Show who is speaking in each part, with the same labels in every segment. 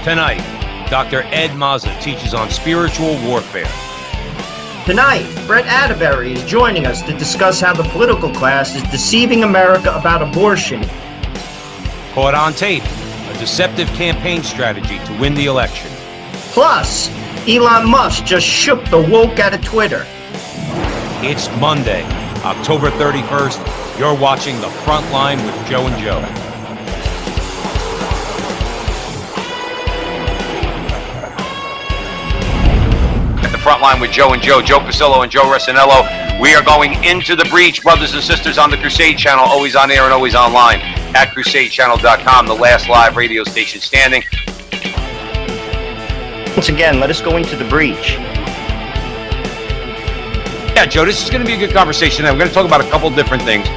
Speaker 1: Tonight, Dr. Ed Mazza teaches on spiritual warfare.
Speaker 2: Tonight, Brett Atterbury is joining us to discuss how the political class is deceiving America about abortion.
Speaker 1: Caught on tape, a deceptive campaign strategy to win the election.
Speaker 2: Plus, Elon Musk just shook the woke out of Twitter.
Speaker 1: It's Monday, October 31st. You're watching The Frontline with Joe and Joe. Frontline with Joe and Joe Pasillo and Joe Resinello. We are going into the breach, brothers and sisters, on the Crusade Channel, always on air and always online at crusadechannel.com, the last live radio station standing.
Speaker 2: Once again, let us go into the breach.
Speaker 1: Yeah, Joe, this is going to be a good conversation. We're going to talk about a couple different things.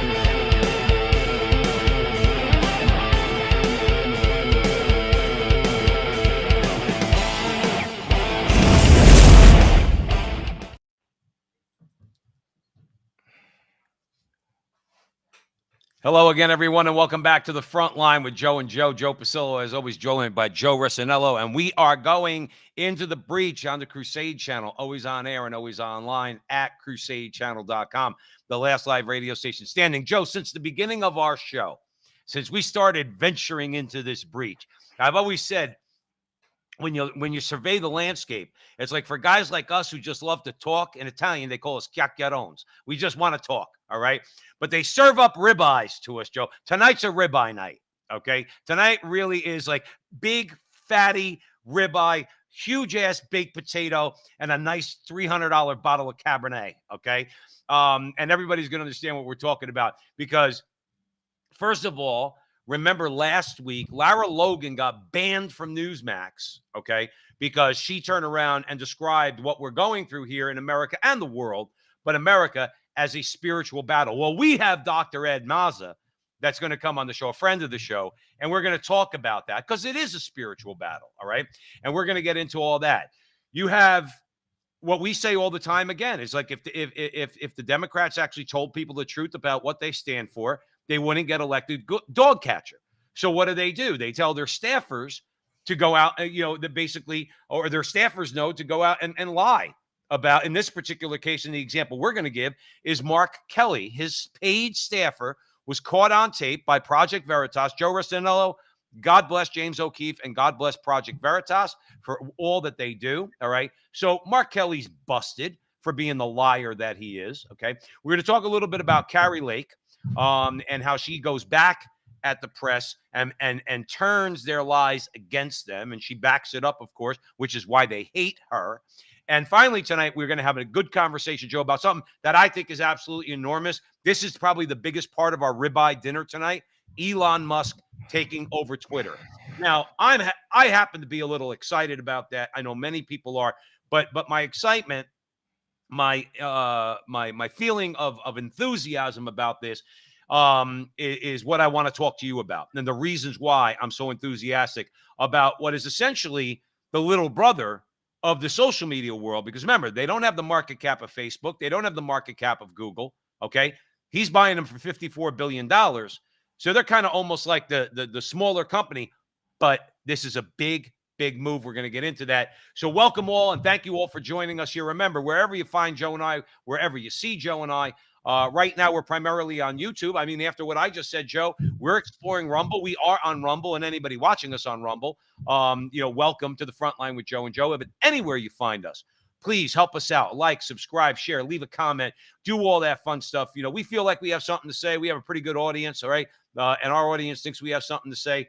Speaker 1: Hello again, everyone, and welcome back to the Frontline with Joe and Joe Pasillo, as always, joined by Joe Resinello, and we are going into the breach on the Crusade Channel, always on air and always online at crusadechannel.com, the last live radio station standing. Joe, since the beginning of our show, since we started venturing into this breach, I've always said, when you survey the landscape, it's like for guys like us who just love to talk, in Italian, they call us chiacchierones. We just want to talk, all right? But they serve up ribeyes to us, Joe. Tonight's a ribeye night, okay? Tonight really is like big, fatty ribeye, huge-ass baked potato, and a nice $300 bottle of Cabernet, okay? And everybody's going to understand what we're talking about because, first of all, remember last week, Lara Logan got banned from Newsmax, okay, because she turned around and described what we're going through here in America and the world, but America as a spiritual battle. Well, we have Dr. Ed Mazza that's going to come on the show, a friend of the show, and we're going to talk about that because it is a spiritual battle, all right? And we're going to get into all that. You have what we say all the time again is like if the Democrats actually told people the truth about what they stand for, they wouldn't get elected dog catcher. So what do? They tell their staffers to go out, that basically, or their staffers know to go out and lie about, in this particular case, in the example we're going to give, is Mark Kelly. His paid staffer was caught on tape by Project Veritas. Joe Resinello, God bless James O'Keefe, and God bless Project Veritas for all that they do, all right? So Mark Kelly's busted for being the liar that he is, okay? We're going to talk a little bit about Carrie Lake, and how she goes back at the press and turns their lies against them. And she backs it up, of course, which is why they hate her. And finally, tonight, we're going to have a good conversation, Joe, about something that I think is absolutely enormous. This is probably the biggest part of our ribeye dinner tonight, Elon Musk taking over Twitter. Now, I happen to be a little excited about that. I know many people are, but my excitement, my feeling of enthusiasm about this is what I want to talk to you about, and the reasons why I'm so enthusiastic about what is essentially the little brother of the social media world. Because remember, they don't have the market cap of Facebook, they don't have the market cap of Google. Okay, he's buying them for $54 billion, so they're kind of almost like the smaller company. But this is a big move. We're going to get into that. So welcome all, and thank you all for joining us here. Remember, wherever you find Joe and I, wherever you see Joe and I, right now we're primarily on YouTube. I mean, after what I just said, Joe, we're exploring Rumble. We are on Rumble, and anybody watching us on Rumble, welcome to the Frontline with Joe and Joe. If anywhere you find us, please help us out. Like, subscribe, share, leave a comment, do all that fun stuff. We feel like we have something to say. We have a pretty good audience, all right? And our audience thinks we have something to say.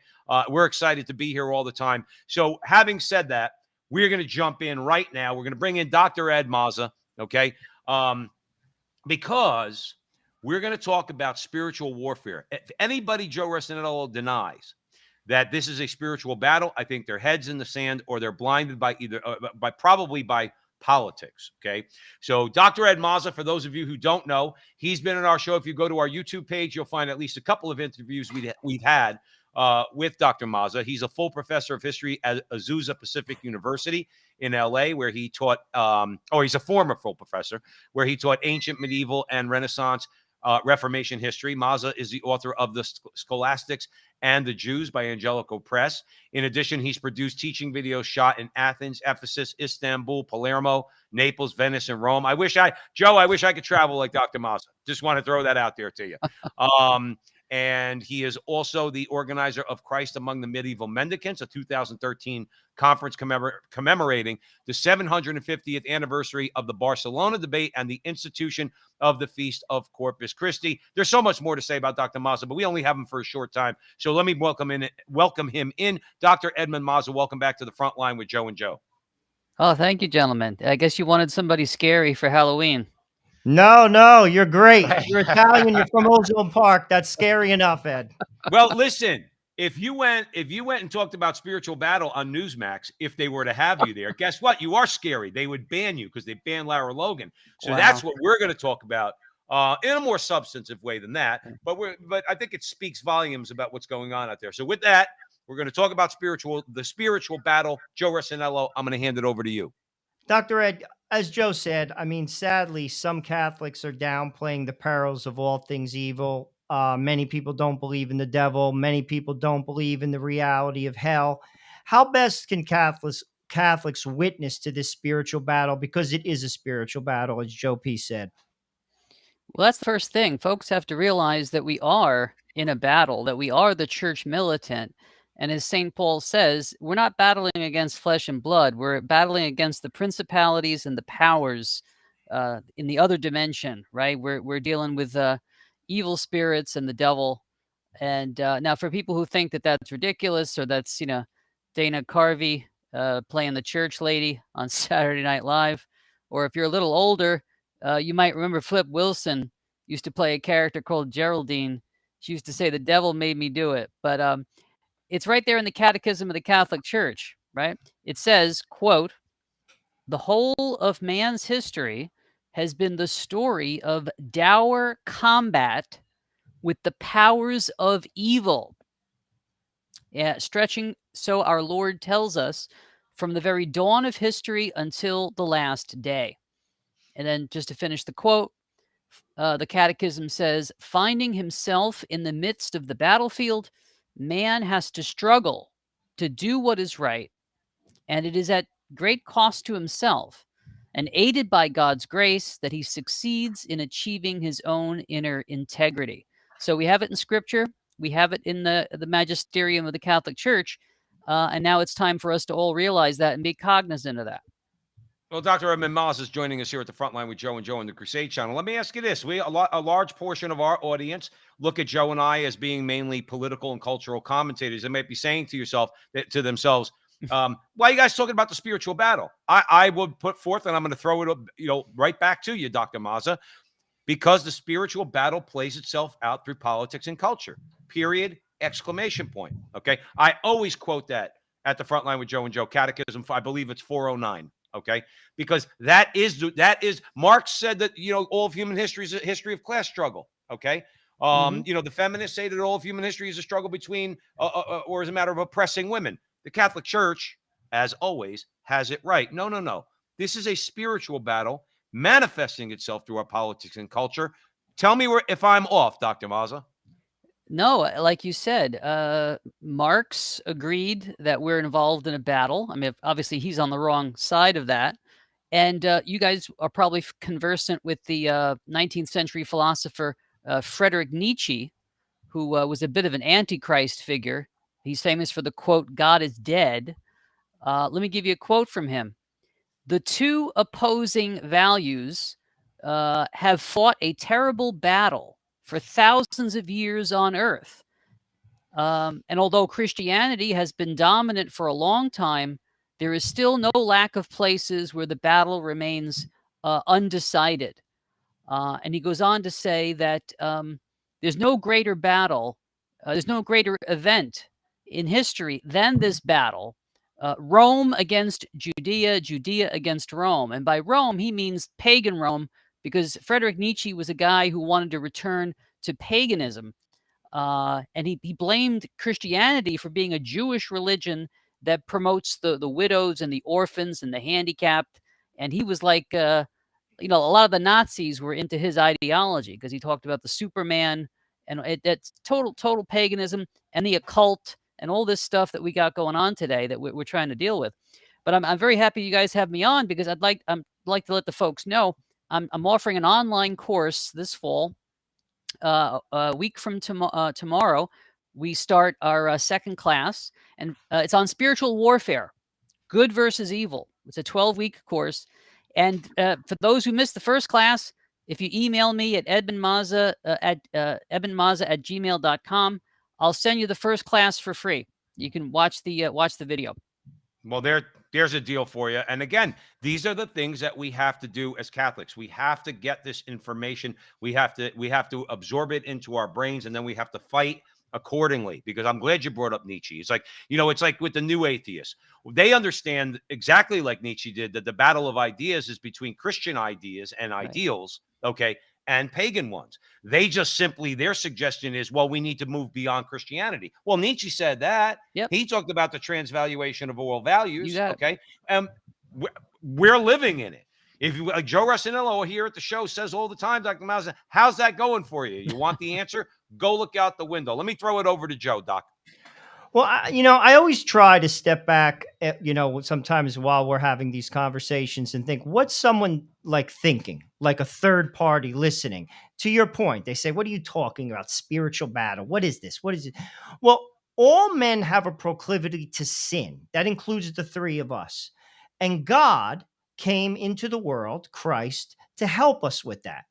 Speaker 1: We're excited to be here all the time. So having said that, we're going to jump in right now. We're going to bring in Dr. Ed Mazza, okay? Because we're going to talk about spiritual warfare. If anybody, Joe Resinello, denies that this is a spiritual battle, I think their head's in the sand, or they're blinded by probably by politics, okay? So Dr. Ed Mazza, for those of you who don't know, he's been on our show. If you go to our YouTube page, you'll find at least a couple of interviews we've had with Dr. Mazza. He's a full professor of history at Azusa Pacific University in LA, where he taught, he's a former full professor, where he taught ancient, medieval, and Renaissance Reformation history. Mazza is the author of The Scholastics and the Jews by Angelico Press. In addition, he's produced teaching videos shot in Athens, Ephesus, Istanbul, Palermo, Naples, Venice, and Rome. I wish I could travel like Dr. Mazza. Just want to throw that out there to you. And he is also the organizer of Christ Among the Medieval Mendicants, a 2013 conference commemorating the 750th anniversary of the Barcelona debate and the institution of the Feast of Corpus Christi. There's so much more to say about Dr. Mazza, but we only have him for a short time. So let me welcome him in. Dr. Edmund Mazza, welcome back to the Front Line with Joe and Joe.
Speaker 3: Oh, thank you, gentlemen. I guess you wanted somebody scary for Halloween.
Speaker 2: No, you're great. You're Italian. You're from Ozone Park. That's scary enough, Ed.
Speaker 1: Well, listen, if you went and talked about spiritual battle on Newsmax, if they were to have you there, guess what? You are scary. They would ban you because they banned Lara Logan. So
Speaker 3: Wow.
Speaker 1: That's what we're going to talk about in a more substantive way than that. But I think it speaks volumes about what's going on out there. So with that, we're going to talk about the spiritual battle. Joe Resinello, I'm going to hand it over to you.
Speaker 2: Dr. Ed, as Joe said, I mean, sadly, some Catholics are downplaying the perils of all things evil. Many people don't believe in the devil. Many people don't believe in the reality of hell. How best can Catholics witness to this spiritual battle? Because it is a spiritual battle, as Joe P. said.
Speaker 3: Well, that's the first thing. Folks have to realize that we are in a battle, that we are the church militant. And as St. Paul says, we're not battling against flesh and blood. We're battling against the principalities and the powers in the other dimension, right? We're dealing with evil spirits and the devil. And now for people who think that that's ridiculous, or that's, Dana Carvey playing the church lady on Saturday Night Live, or if you're a little older, you might remember Flip Wilson used to play a character called Geraldine. She used to say, "The devil made me do it." But it's right there in the Catechism of the Catholic Church, right? It says, quote, "The whole of man's history has been the story of dour combat with the powers of evil." Yeah, stretching, so our Lord tells us, from the very dawn of history until the last day. And then just to finish the quote, the Catechism says, "Finding himself in the midst of the battlefield, man has to struggle to do what is right, and it is at great cost to himself, and aided by God's grace that he succeeds in achieving his own inner integrity." So we have it in Scripture, we have it in the magisterium of the Catholic Church, and now it's time for us to all realize that and be cognizant of that.
Speaker 1: Well, Dr. Edmund Mazza is joining us here at the Front Line with Joe and Joe on the Crusade Channel. Let me ask you this. A large portion of our audience look at Joe and I as being mainly political and cultural commentators. They might be saying to themselves, why are you guys talking about the spiritual battle? I would put forth, and I'm going to throw it right back to you, Dr. Mazza, because the spiritual battle plays itself out through politics and culture, period, exclamation point. Okay. I always quote that at the Front Line with Joe and Joe, Catechism, I believe it's 409. Okay, because that is Marx said that all of human history is a history of class struggle. Okay, the feminists say that all of human history is a struggle between or is a matter of oppressing women. The Catholic Church, as always, has it right. No. This is a spiritual battle manifesting itself through our politics and culture. Tell me if I'm off, Dr. Mazza.
Speaker 3: No, like you said, Marx agreed that we're involved in a battle. I mean, obviously, he's on the wrong side of that. And you guys are probably conversant with the 19th century philosopher Friedrich Nietzsche, who was a bit of an antichrist figure. He's famous for the quote, "God is dead." Let me give you a quote from him. "The two opposing values have fought a terrible battle for thousands of years on earth. And although Christianity has been dominant for a long time, there is still no lack of places where the battle remains undecided." And he goes on to say that there's no greater battle, there's no greater event in history than this battle. Rome against Judea, Judea against Rome. And by Rome, he means pagan Rome, because Friedrich Nietzsche was a guy who wanted to return to paganism. And he blamed Christianity for being a Jewish religion that promotes the widows and the orphans and the handicapped. And he was like, a lot of the Nazis were into his ideology because he talked about the Superman, and that's total paganism and the occult and all this stuff that we got going on today that we're trying to deal with. But I'm very happy you guys have me on, because I'd like to let the folks know I'm offering an online course this fall. A week from tomorrow, we start our second class, and it's on spiritual warfare, good versus evil. It's a 12-week course. And for those who missed the first class, if you email me at edmundmaza at gmail.com, I'll send you the first class for free. You can watch the video.
Speaker 1: Well, there's a deal for you. And again, these are the things that we have to do as Catholics. We have to get this information. We have to absorb it into our brains, and then we have to fight accordingly. Because I'm glad you brought up Nietzsche. It's like, it's like with the new atheists. They understand exactly like Nietzsche did, that the battle of ideas is between Christian ideas and ideals, okay, and pagan ones. They just simply, their suggestion is, well, we need to move beyond Christianity. Well, Nietzsche said that.
Speaker 3: Yep.
Speaker 1: He talked about the transvaluation of all values.
Speaker 3: You got it.
Speaker 1: Okay. We're living in it. If you, like Joe Rossinello here at the show says all the time, Dr. Mazza, how's that going for you? You want the answer? Go look out the window. Let me throw it over to Joe, Doc.
Speaker 2: Well, I always try to step back, sometimes while we're having these conversations, and think, what's someone like thinking, like a third party listening? To your point, they say, what are you talking about? Spiritual battle. What is this? What is it? Well, all men have a proclivity to sin. That includes the three of us. And God came into the world, Christ, to help us with that.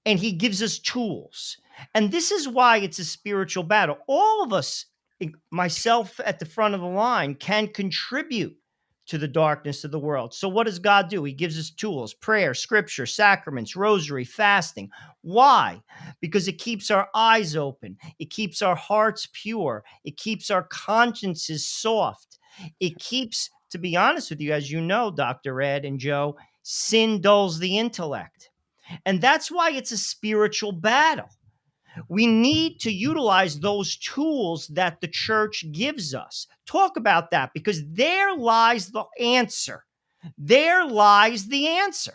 Speaker 2: And he gives us tools. And this is why it's a spiritual battle. All of us, myself at the front of the line, can contribute to the darkness of the world. So what does God do? He gives us tools: prayer, scripture, sacraments, rosary, fasting. Why? Because it keeps our eyes open. It keeps our hearts pure. It keeps our consciences soft. It keeps, to be honest with you, as you know, Dr. Ed and Joe, sin dulls the intellect. And that's why it's a spiritual battle. We need to utilize those tools that the church gives us. Talk about that, because there lies the answer. There lies the answer.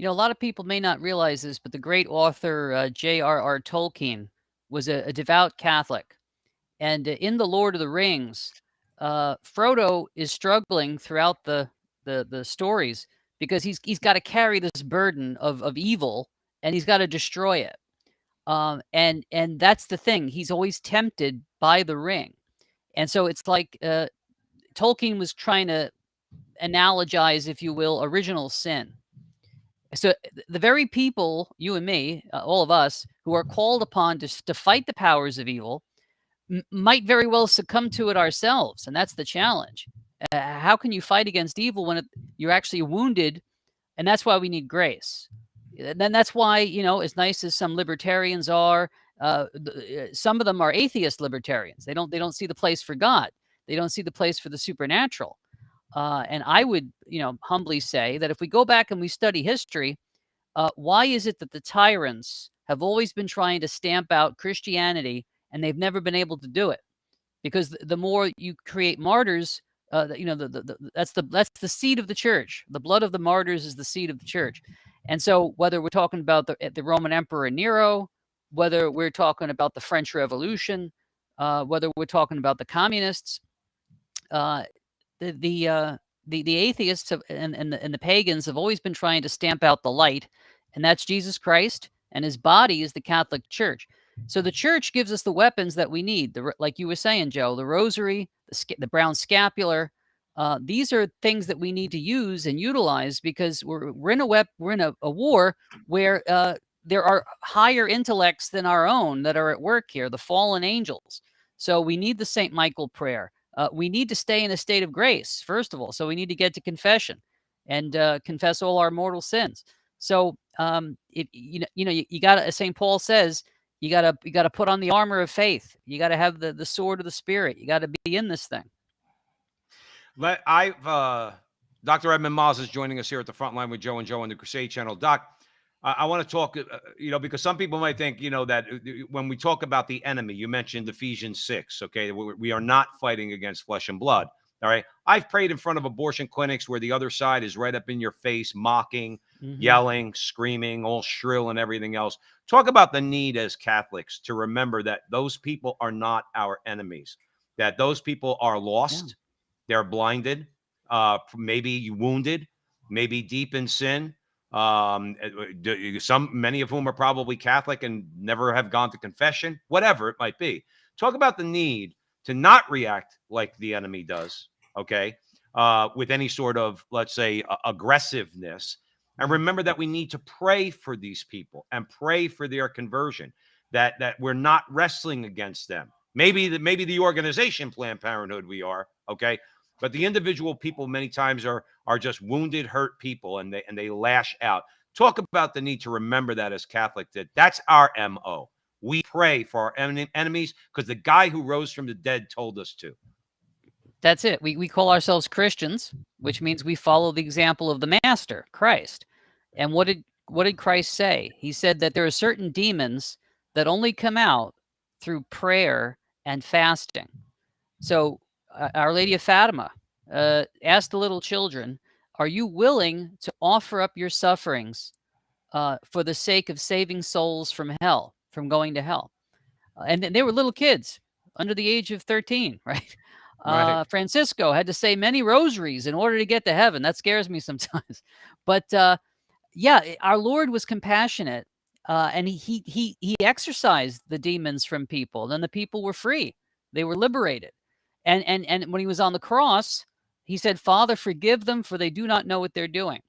Speaker 3: A lot of people may not realize this, but the great author J.R.R. Tolkien was a devout Catholic. And in The Lord of the Rings, Frodo is struggling throughout the stories, because he's got to carry this burden of evil, and he's got to destroy it. And that's the thing. He's always tempted by the ring. And so it's like Tolkien was trying to analogize, if you will, original sin. So the very people, you and me, all of us, who are called upon to fight the powers of evil, might very well succumb to it ourselves. And that's the challenge. How can you fight against evil when you're actually wounded? And that's why we need grace. Then that's why, as nice as some libertarians are, some of them are atheist libertarians. They don't see the place for God. They don't see the place for the supernatural. And I would, humbly say that if we go back and we study history, why is it that the tyrants have always been trying to stamp out Christianity, and they've never been able to do it? Because the more you create martyrs, that's the seed of the church. The blood of the martyrs is the seed of the church. And so whether we're talking about the Roman Emperor Nero, whether we're talking about the French Revolution, whether we're talking about the communists, the atheists and the pagans have always been trying to stamp out the light, and that's Jesus Christ, and his body is the Catholic Church. So the church gives us the weapons that we need. Like you were saying, Joe, the rosary, the brown scapular. These are things that we need to use and utilize, because we're in a war where there are higher intellects than our own that are at work here, the fallen angels. So we need the St. Michael prayer. We need to stay in a state of grace, first of all. So we need to get to confession and confess all our mortal sins. So you got to, as St. Paul says, you got to put on the armor of faith. You got to have the sword of the Spirit. You got to be in this thing.
Speaker 1: Dr. Edmund Moz is joining us here at the Frontline with Joe and Joe on the Crusade Channel. Doc, I want to talk, because some people might think, that when we talk about the enemy, you mentioned Ephesians 6, okay? We are not fighting against flesh and blood, all right? I've prayed in front of abortion clinics where the other side is right up in your face, mocking, yelling, screaming, all shrill and everything else. Talk about the need as Catholics to remember that those people are not our enemies, that those people are lost, they're blinded, maybe wounded, maybe deep in sin. Many of whom are probably Catholic and never have gone to confession, whatever it might be. Talk about the need to not react like the enemy does, okay, with any sort of, let's say, aggressiveness. And remember that we need to pray for these people and pray for their conversion, that we're not wrestling against them. Maybe the organization Planned Parenthood we are, okay? But the individual people many times are just wounded, hurt people, and they lash out. Talk about the need to remember that as Catholic, that's our MO. We pray for our enemies because the guy who rose from the dead told us to.
Speaker 3: That's it. We call ourselves Christians, which means we follow the example of the Master, Christ. And what did Christ say? He said that there are certain demons that only come out through prayer and fasting. So Our Lady of Fatima asked the little children, are you willing to offer up your sufferings for the sake of saving souls from hell, from going to hell? And they were little kids under the age of 13, right?
Speaker 1: Right.
Speaker 3: Francisco had to say many rosaries in order to get to heaven. That scares me sometimes. But yeah, our Lord was compassionate, and he exorcised the demons from people. Then the people were free; they were liberated. And when he was on the cross, he said, "Father, forgive them, for they do not know what they're doing."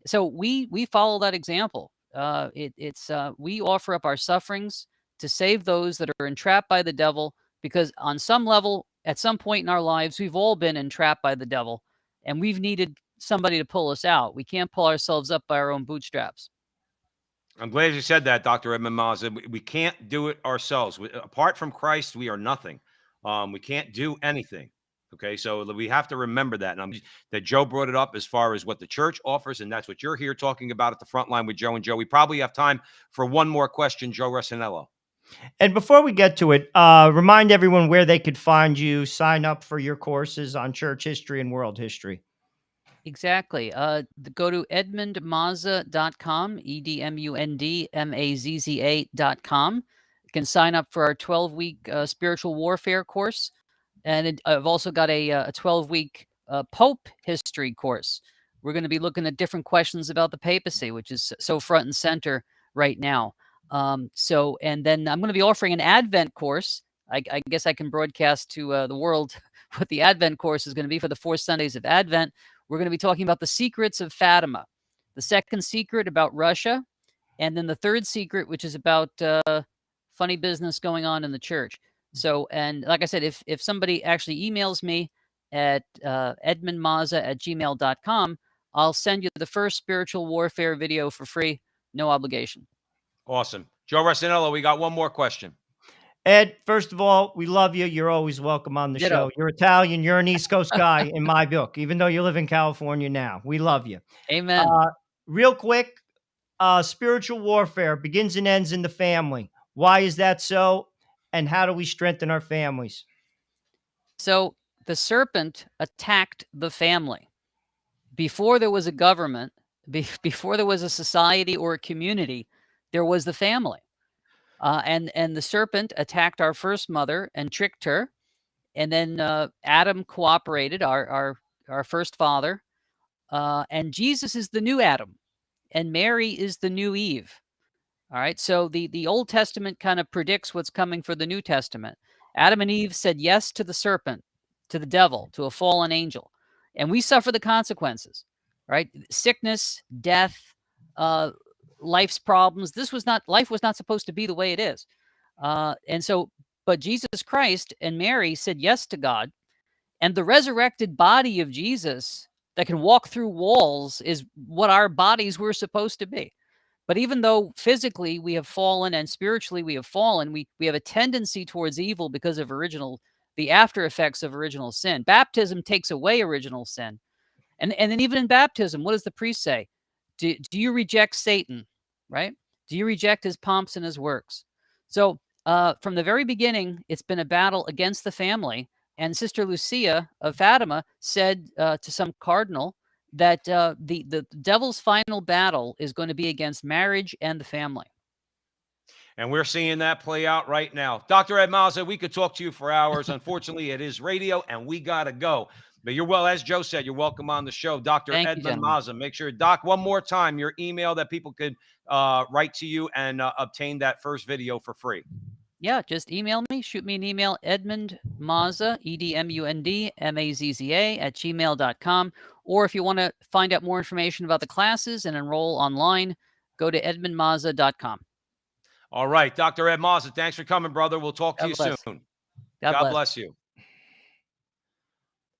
Speaker 3: So we follow that example. We offer up our sufferings to save those that are entrapped by the devil, because on some level, at some point in our lives, we've all been entrapped by the devil, and we've needed somebody to pull us out. We can't pull ourselves up by our own bootstraps.
Speaker 1: I'm glad you said that, Dr. Edmund Mazza. We can't do it ourselves. Apart from Christ, we are nothing. We can't do anything. Okay, so we have to remember that. And that Joe brought it up as far as what the church offers, and that's what you're here talking about at the front line with Joe and Joe. We probably have time for one more question, Joe Resinello.
Speaker 2: And before we get to it, remind everyone where they could find you, sign up for your courses on church history and world history.
Speaker 3: Exactly. Go to edmundmazza.com, EDMUNDMAZZA.com. You can sign up for our 12-week spiritual warfare course. And I've also got a 12-week Pope history course. We're going to be looking at different questions about the papacy, which is so front and center right now. And then I'm going to be offering an Advent course. I guess I can broadcast to the world what the Advent course is going to be for the 4 Sundays of Advent. We're going to be talking about the secrets of Fatima, the second secret about Russia, and then the third secret, which is about funny business going on in the church. So, and like I said, if somebody actually emails me at edmundmazza@gmail.com, I'll send you the first spiritual warfare video for free, no obligation.
Speaker 1: Awesome. Joe Resinello, we got one more question.
Speaker 2: Ed, first of all, we love you. You're always welcome on the
Speaker 3: Ditto.
Speaker 2: show. You're Italian. You're an East Coast guy in my book, even though you live in California now. We love you.
Speaker 3: Amen.
Speaker 2: Real quick, spiritual warfare begins and ends in the family. Why is that so? And how do we strengthen our families?
Speaker 3: So the serpent attacked the family. Before there was a government, before there was a society or a community, there was the family. And the serpent attacked our first mother and tricked her. And then Adam cooperated, our first father. And Jesus is the new Adam. And Mary is the new Eve. All right. So the Old Testament kind of predicts what's coming for the New Testament. Adam and Eve said yes to the serpent, to the devil, to a fallen angel. And we suffer the consequences, right? Sickness, death, life's problems. Life was not supposed to be the way it is. But Jesus Christ and Mary said yes to God. And the resurrected body of Jesus that can walk through walls is what our bodies were supposed to be. But even though physically we have fallen and spiritually we have fallen, we have a tendency towards evil because of the after effects of original sin. Baptism takes away original sin. And then even in baptism, what does the priest say? Do you reject Satan, right? Do you reject his pomps and his works? So from the very beginning, it's been a battle against the family. And Sister Lucia of Fatima said to some cardinal, that the devil's final battle is going to be against marriage and the family.
Speaker 1: And we're seeing that play out right now. Dr. Ed Mazza, we could talk to you for hours. Unfortunately, it is radio, and we got to go. But you're well, as Joe said, you're welcome on the show. Dr.
Speaker 3: Thank you,
Speaker 1: Edmund
Speaker 3: gentlemen.
Speaker 1: Mazza, make sure, Doc, one more time, your email that people could write to you and obtain that first video for free.
Speaker 3: Yeah, just email me. Shoot me an email, Edmund Mazza, EDMUNDMAZZA @gmail.com. Or if you want to find out more information about the classes and enroll online, go to edmundmazza.com.
Speaker 1: All right, Dr. Ed Mazza, thanks for coming, brother. We'll talk to you soon.
Speaker 3: God
Speaker 1: bless you.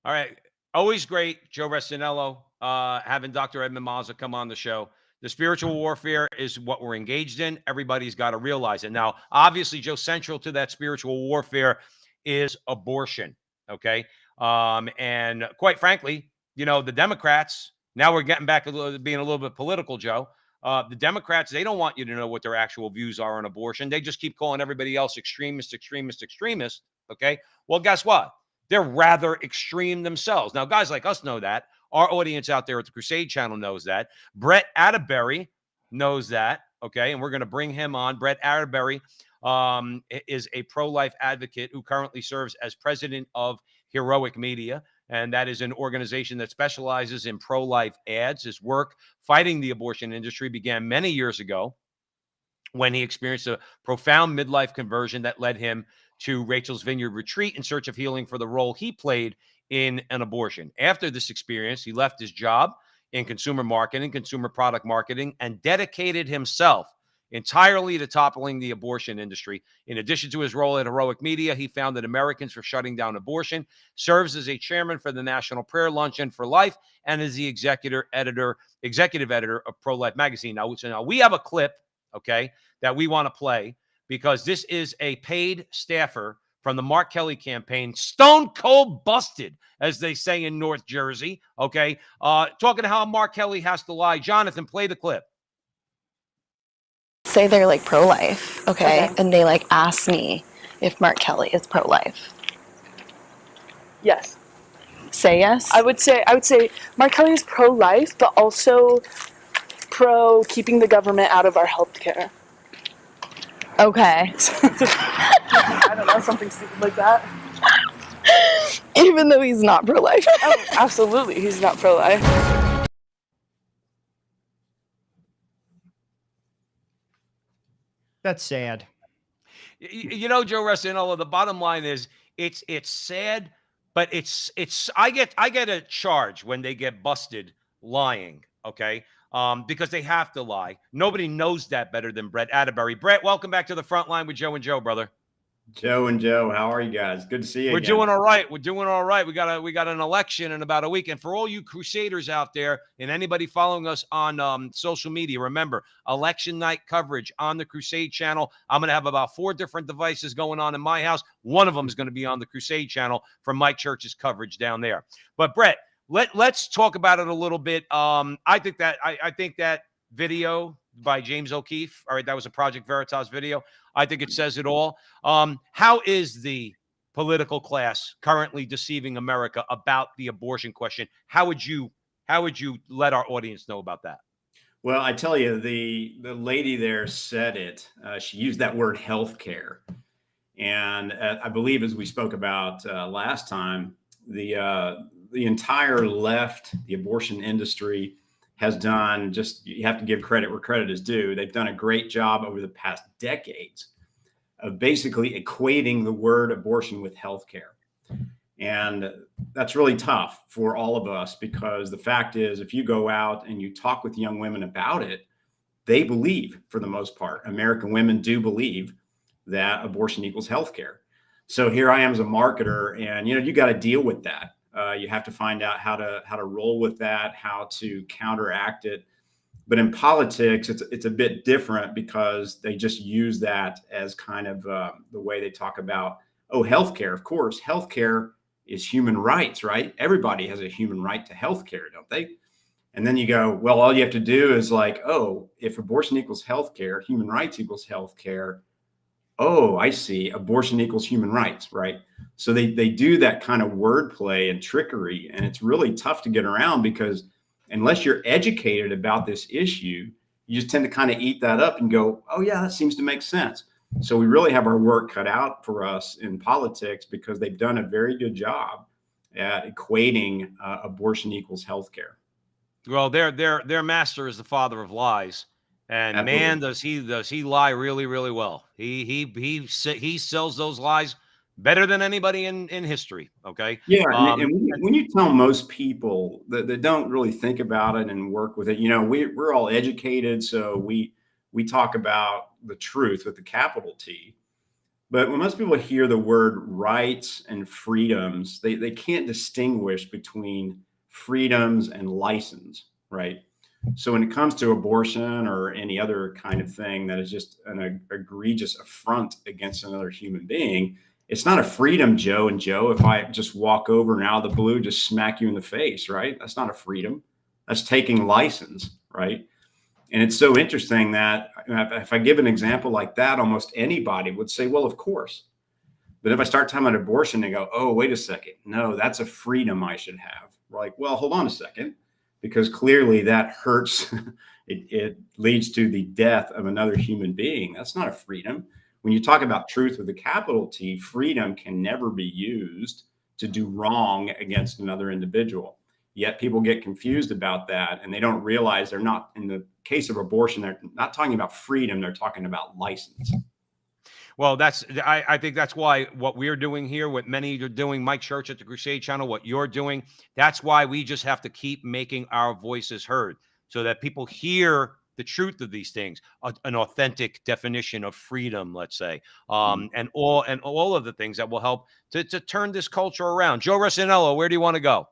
Speaker 1: All right. Always great, Joe Resinello, having Dr. Edmund Mazza come on the show. The spiritual warfare is what we're engaged in. Everybody's got to realize it. Now, obviously, Joe, central to that spiritual warfare is abortion. Okay. And quite frankly, you know, the Democrats, now we're getting back to being a little bit political, Joe. The Democrats, they don't want you to know what their actual views are on abortion. They just keep calling everybody else extremist. Okay. Well, guess what? They're rather extreme themselves. Now, guys like us know that. Our audience out there at the Crusade Channel knows that. Brett Atterbury knows that. Okay. And we're going to bring him on. Brett Atterbury is a pro-life advocate who currently serves as president of Heroic Media. And that is an organization that specializes in pro-life ads. His work fighting the abortion industry began many years ago when he experienced a profound midlife conversion that led him to Rachel's Vineyard Retreat in search of healing for the role he played in an abortion. After this experience, he left his job in consumer marketing, consumer product marketing, and dedicated himself entirely to toppling the abortion industry. In addition to his role at Heroic Media, he founded Americans for Shutting Down Abortion, serves as a chairman for the National Prayer Luncheon for Life, and is the executive editor of Pro-Life Magazine. Now, we have a clip, okay, that we want to play because this is a paid staffer from the Mark Kelly campaign, stone cold busted, as they say in North Jersey, okay, talking to how Mark Kelly has to lie. Jonathan, play the clip.
Speaker 4: Say they're like pro-life, okay? And they like ask me if Mark Kelly is pro-life.
Speaker 5: Yes.
Speaker 4: Say yes?
Speaker 5: I would say Mark Kelly is pro-life, but also pro keeping the government out of our health care.
Speaker 4: Okay.
Speaker 5: I don't know, something stupid like that.
Speaker 4: Even though he's not pro-life.
Speaker 5: Oh, absolutely, he's not pro-life.
Speaker 2: That's sad.
Speaker 1: You know, Joe Resinello, the bottom line is it's sad, but I get a charge when they get busted lying, okay? Because they have to lie. Nobody knows that better than Brett Atterbury. Brett, welcome back to the Frontline with Joe and Joe, brother.
Speaker 6: Joe and Joe, how are you guys? Good to see you.
Speaker 1: We're doing all right. We're doing all right. We got an election in about a week. And for all you Crusaders out there and anybody following us on social media, remember, election night coverage on the Crusade Channel. I'm going to have about 4 different devices going on in my house. One of them is going to be on the Crusade Channel for Mike Church's coverage down there. But Brett, let's talk about it a little bit. I think that video by James O'Keefe, all right, that was a Project Veritas video. I think it says it all. How is the political class currently deceiving America about the abortion question? How would you let our audience know about that?
Speaker 6: Well, I tell you, the lady there said it. She used that word healthcare. And I believe, as we spoke about last time, the entire left, the abortion industry, has done, just, you have to give credit where credit is due. They've done a great job over the past decades of basically equating the word abortion with healthcare. And that's really tough for all of us, because the fact is, if you go out and you talk with young women about it, they believe, for the most part, American women do believe that abortion equals healthcare. So here I am as a marketer, and you got to deal with that. You have to find out how to roll with that, how to counteract it. But in politics, it's a bit different, because they just use that as kind of the way they talk about, oh, healthcare. Of course, healthcare is human rights, right? Everybody has a human right to healthcare, don't they? And then you go, well, all you have to do is like, oh, if abortion equals healthcare, human rights equals healthcare. Oh, I see. Abortion equals human rights, right? So they do that kind of wordplay and trickery, and it's really tough to get around, because unless you're educated about this issue, you just tend to kind of eat that up and go, oh yeah, that seems to make sense. So we really have our work cut out for us in politics, because they've done a very good job at equating abortion equals healthcare.
Speaker 1: Well, their master is the father of lies, and man,
Speaker 6: Absolutely.
Speaker 1: does he lie really, really well. He sells those lies better than anybody in history. Okay.
Speaker 6: Yeah, and
Speaker 1: Um,
Speaker 6: when you tell most people that don't really think about it and work with it, we're all educated, so we talk about the truth with the capital T. But when most people hear the word rights and freedoms, they can't distinguish between freedoms and license, right? So when it comes to abortion or any other kind of thing that is just an egregious affront against another human being, it's not a freedom, Joe and Joe, if I just walk over and out of the blue, just smack you in the face, right? That's not a freedom. That's taking license, right? And it's so interesting that if I give an example like that, almost anybody would say, well, of course. But if I start talking about abortion, they go, oh, wait a second. No, that's a freedom I should have. We're like, well, hold on a second, because clearly that hurts. It leads to the death of another human being. That's not a freedom. When you talk about truth with a capital T, freedom can never be used to do wrong against another individual. Yet people get confused about that, and they don't realize they're not, in the case of abortion, they're not talking about freedom, they're talking about license.
Speaker 1: Well, I think that's why what we're doing here, what many are doing, Mike Church at the Crusade Channel, what you're doing, that's why we just have to keep making our voices heard so that people hear the truth of these things, an authentic definition of freedom, let's say, and all of the things that will help to turn this culture around. Joe Resinello, where do you want to go?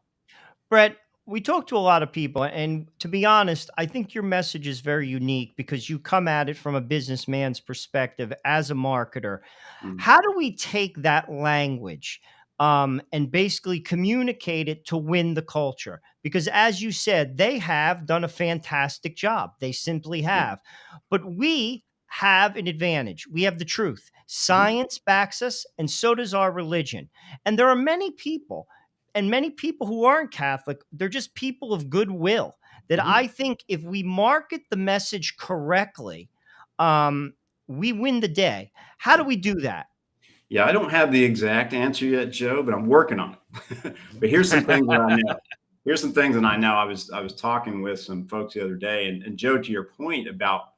Speaker 2: Brett, we talk to a lot of people, and to be honest, I think your message is very unique because you come at it from a businessman's perspective as a marketer.
Speaker 6: Mm.
Speaker 2: How do we take that language and basically communicate it to win the culture? Because as you said, they have done a fantastic job. They simply
Speaker 6: Yeah.
Speaker 2: have. But we have an advantage. We have the truth.
Speaker 6: Mhm.
Speaker 2: Science backs us, and so does our religion. And there are many people, and many people who aren't Catholic, they're just people of goodwill that
Speaker 6: Mhm.
Speaker 2: I think if we market the message correctly, we win the day. How do
Speaker 6: Yeah.
Speaker 2: we do that?
Speaker 6: Yeah, I don't have the exact answer yet, Joe, but I'm working on it. But here's some things that I know. Here's some things that I know. I was talking with some folks the other day, and Joe, to your point about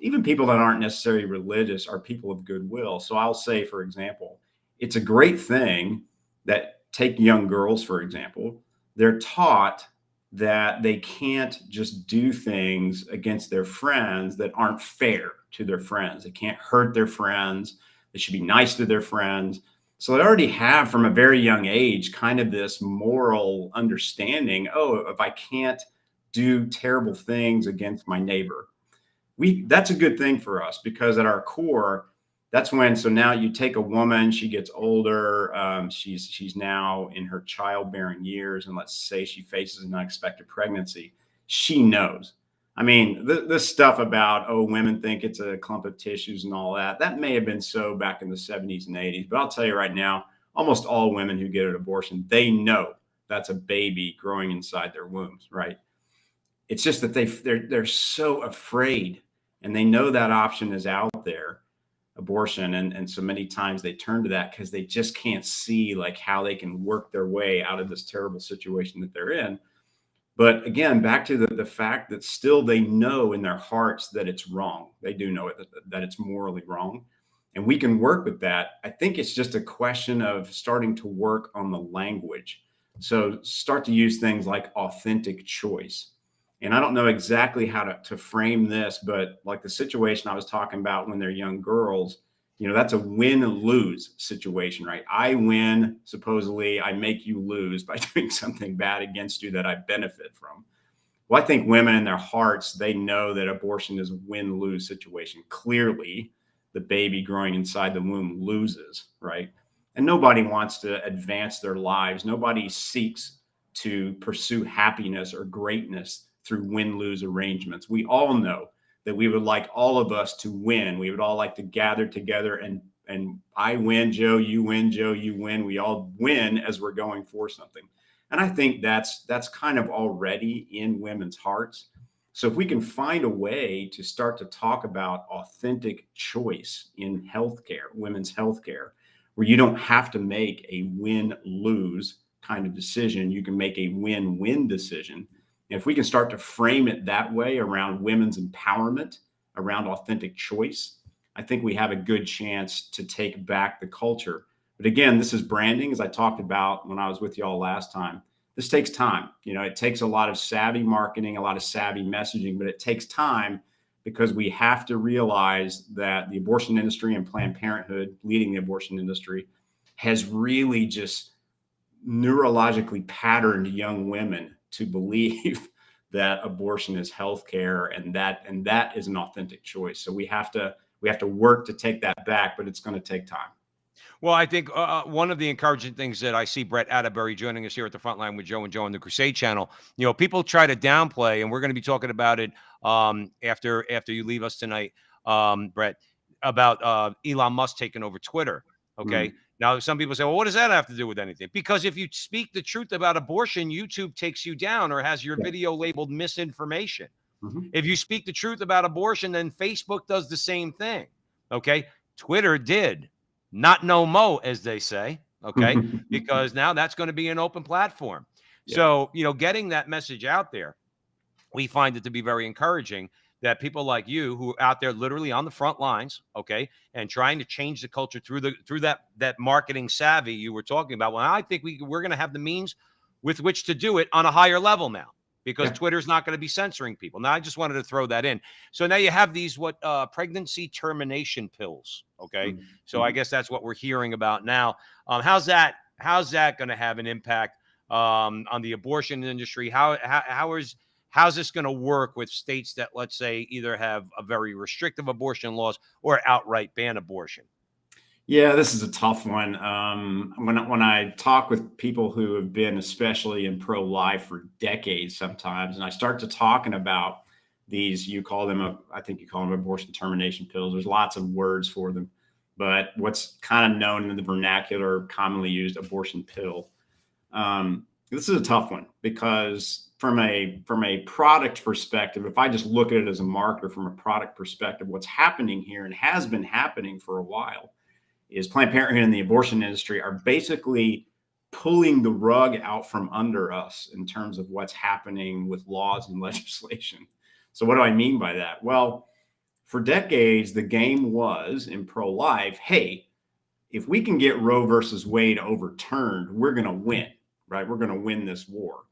Speaker 6: even people that aren't necessarily religious are people of goodwill. So I'll say, for example, it's a great thing that, take young girls, for example, they're taught that they can't just do things against their friends that aren't fair to their friends. They can't hurt their friends. They should be nice to their friends. So they already have, from a very young age, kind of this moral understanding. Oh, if I can't do terrible things against my neighbor, that's a good thing for us, because at our core, that's when, so now you take a woman, she gets older, she's now in her childbearing years, and let's say she faces an unexpected pregnancy. She knows. I mean, this stuff about, oh, women think it's a clump of tissues and all that, that may have been so back in the 70s and 80s, but I'll tell you right now, almost all women who get an abortion, they know that's a baby growing inside their wombs, right? It's just that they're so afraid, and they know that option is out there, abortion, and so many times they turn to that because they just can't see like how they can work their way out of this terrible situation that they're in. But again, back to the fact that still they know in their hearts that it's wrong. They do know it, that it's morally wrong. And we can work with that. I think it's just a question of starting to work on the language. So start to use things like authentic choice. And I don't know exactly how to frame this, but like the situation I was talking about when they're young girls, that's a win-lose situation, right? I win, supposedly, I make you lose by doing something bad against you that I benefit from. Well, I think women in their hearts, they know that abortion is a win-lose situation. Clearly, the baby growing inside the womb loses, right? And nobody wants to advance their lives. Nobody seeks to pursue happiness or greatness through win-lose arrangements. We all know that we would like all of us to win. We would all like to gather together and I win, Joe, you win, Joe, you win. We all win as we're going for something. And I think that's kind of already in women's hearts. So if we can find a way to start to talk about authentic choice in healthcare, women's healthcare, where you don't have to make a win-lose kind of decision, you can make a win-win decision. And if we can start to frame it that way around women's empowerment, around authentic choice, I think we have a good chance to take back the culture. But again, this is branding, as I talked about when I was with y'all last time. This takes time. You know, it takes a lot of savvy marketing, a lot of savvy messaging, but it takes time because we have to realize that the abortion industry and Planned Parenthood leading the abortion industry has really just neurologically patterned young women to believe that abortion is healthcare, and that is an authentic choice. So we have to work to take that back, but it's going to take time.
Speaker 1: Well, I think one of the encouraging things that I see Brett Atterbury joining us here at the Frontline with Joe and Joe on the Crusade channel, you know, people try to downplay, and we're going to be talking about it after you leave us tonight, Brett, about Elon Musk taking over Twitter. Okay.
Speaker 6: Mm.
Speaker 1: Now, some people say, well, what does that have to do with anything? Because if you speak the truth about abortion, YouTube takes you down or has your video labeled misinformation.
Speaker 6: Mm-hmm.
Speaker 1: If you speak the truth about abortion, then Facebook does the same thing. Okay. Twitter did. Not no mo, as they say, okay, because now that's going to be an open platform.
Speaker 6: Yeah.
Speaker 1: So, you know, getting that message out there, we find it to be very encouraging that people like you who are out there literally on the front lines, okay, and trying to change the culture through that marketing savvy you were talking about. Well, I think we're going to have the means with which to do it on a higher level now, because Twitter's not going to be censoring people. Now, I just wanted to throw that in. So now you have these pregnancy termination pills. Okay.
Speaker 6: Mm-hmm.
Speaker 1: So I guess that's what we're hearing about now. How's that going to have an impact on the abortion industry? How's this going to work with states that, let's say, either have a very restrictive abortion laws or outright ban abortion?
Speaker 6: Yeah, this is a tough one. When I talk with people who have been especially in pro-life for decades sometimes, and I start to talking about these, I think you call them abortion termination pills. There's lots of words for them, but what's kind of known in the vernacular, commonly used, abortion pill. This is a tough one because from a product perspective, if I just look at it as a marketer from a product perspective, what's happening here and has been happening for a while is Planned Parenthood and the abortion industry are basically pulling the rug out from under us in terms of what's happening with laws and legislation. So what do I mean by that? Well, for decades, the game was in pro-life, hey, if we can get Roe versus Wade overturned, we're going to win, right? We're going to win this war.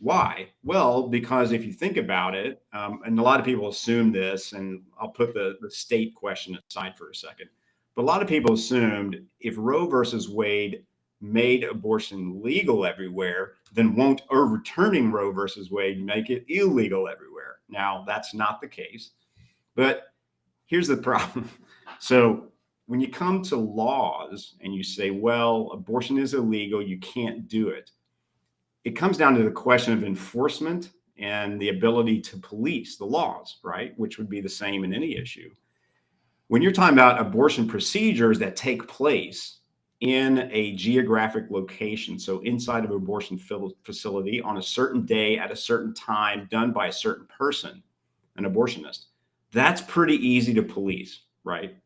Speaker 6: Why? Well, because if you think about it, and a lot of people assume this, and I'll put the state question aside for a second, but a lot of people assumed if Roe versus Wade made abortion legal everywhere, then won't overturning Roe versus Wade make it illegal everywhere? Now, that's not the case. But here's the problem. So when you come to laws and you say, well, abortion is illegal, you can't do it, it comes down to the question of enforcement and the ability to police the laws, right? Which would be the same in any issue. When you're talking about abortion procedures that take place in a geographic location, so inside of an abortion facility on a certain day at a certain time done by a certain person, an abortionist, that's pretty easy to police, right?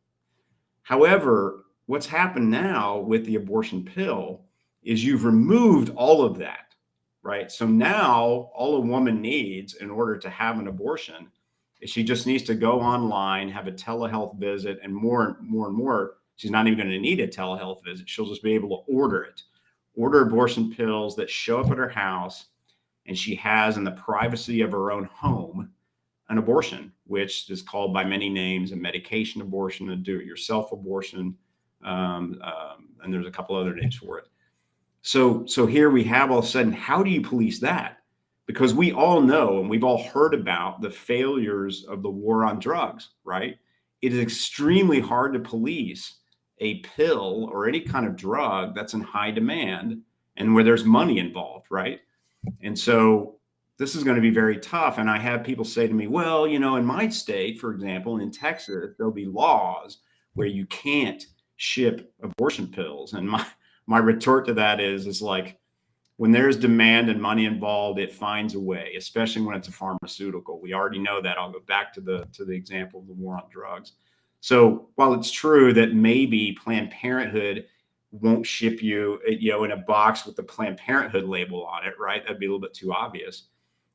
Speaker 6: However, what's happened now with the abortion pill is you've removed all of that, right? So now all a woman needs in order to have an abortion is she just needs to go online, have a telehealth visit, and more and more, she's not even going to need a telehealth visit. She'll just be able to order abortion pills that show up at her house, and she has in the privacy of her own home an abortion, which is called by many names: a medication abortion, a do-it-yourself abortion, and there's a couple other names for it. So here we have all of a sudden, how do you police that? Because we all know, and we've all heard about the failures of the war on drugs, right? It is extremely hard to police a pill or any kind of drug that's in high demand and where there's money involved, right? And so this is going to be very tough. And I have people say to me, well, you know, in my state, for example, in Texas, there'll be laws where you can't ship abortion pills. And my retort to that is like, when there's demand and money involved, it finds a way, especially when it's a pharmaceutical. We already know that. I'll go back to the example of the war on drugs. So while it's true that maybe Planned Parenthood won't ship you, in a box with the Planned Parenthood label on it, right? That'd be a little bit too obvious.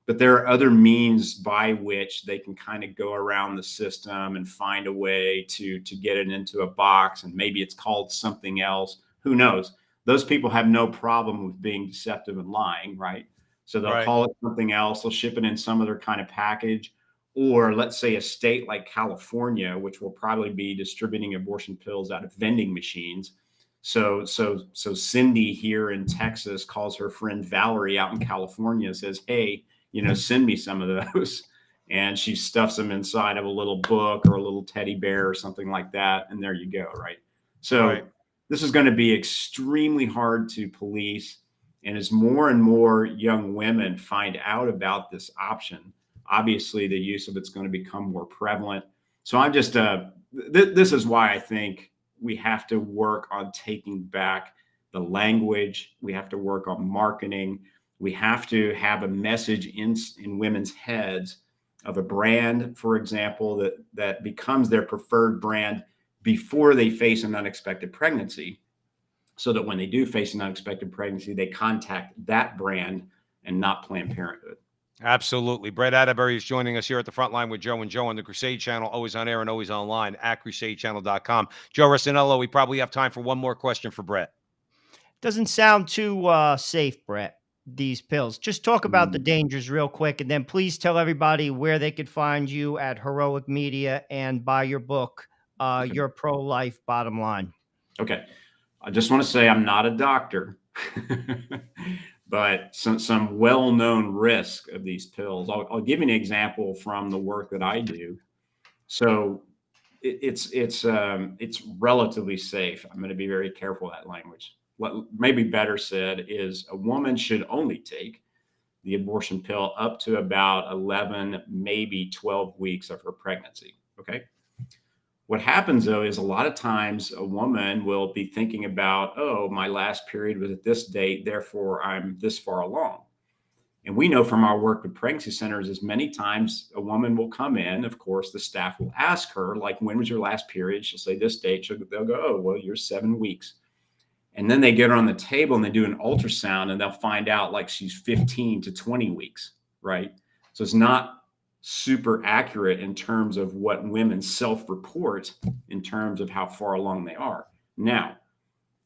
Speaker 6: But there are other means by which they can kind of go around the system and find a way to get it into a box, and maybe it's called something else. Who knows? Those people have no problem with being deceptive and lying, right? So they'll call it something else. They'll ship it in some other kind of package. Or let's say a state like California, which will probably be distributing abortion pills out of vending machines. So Cindy here in Texas calls her friend Valerie out in California and says, hey, send me some of those. And she stuffs them inside of a little book or a little teddy bear or something like that. And there you go, right? So this is going to be extremely hard to police. And as more and more young women find out about this option, obviously the use of it's going to become more prevalent. So I'm just, this is why I think we have to work on taking back the language. We have to work on marketing. We have to have a message in women's heads of a brand, for example, that becomes their preferred brand before they face an unexpected pregnancy, so that when they do face an unexpected pregnancy, they contact that brand and not Planned Parenthood.
Speaker 1: Absolutely. Brett Atterbury is joining us here at the Frontline with Joe and Joe on the Crusade Channel, always on air and always online at crusadechannel.com. Joe Rossinello, we probably have time for one more question for Brett.
Speaker 2: Doesn't sound too safe, Brett, these pills. Just talk about the dangers real quick, and then please tell everybody where they could find you at Heroic Media and buy your book, Your Pro-Life Bottom Line.
Speaker 6: Okay. I just want to say I'm not a doctor, but some well-known risk of these pills. I'll give you an example from the work that I do. So it's relatively safe. I'm going to be very careful with that language. What maybe better said is a woman should only take the abortion pill up to about 11, maybe 12 weeks of her pregnancy. Okay. What happens though is a lot of times a woman will be thinking about, oh, my last period was at this date, therefore I'm this far along. And we know from our work with pregnancy centers is many times a woman will come in. Of course, the staff will ask her, like, when was your last period? She'll say this date. They'll go, oh, well, you're 7 weeks. And then they get her on the table and they do an ultrasound and they'll find out like she's 15 to 20 weeks, right? So it's not super accurate in terms of what women self-report in terms of how far along they are. Now,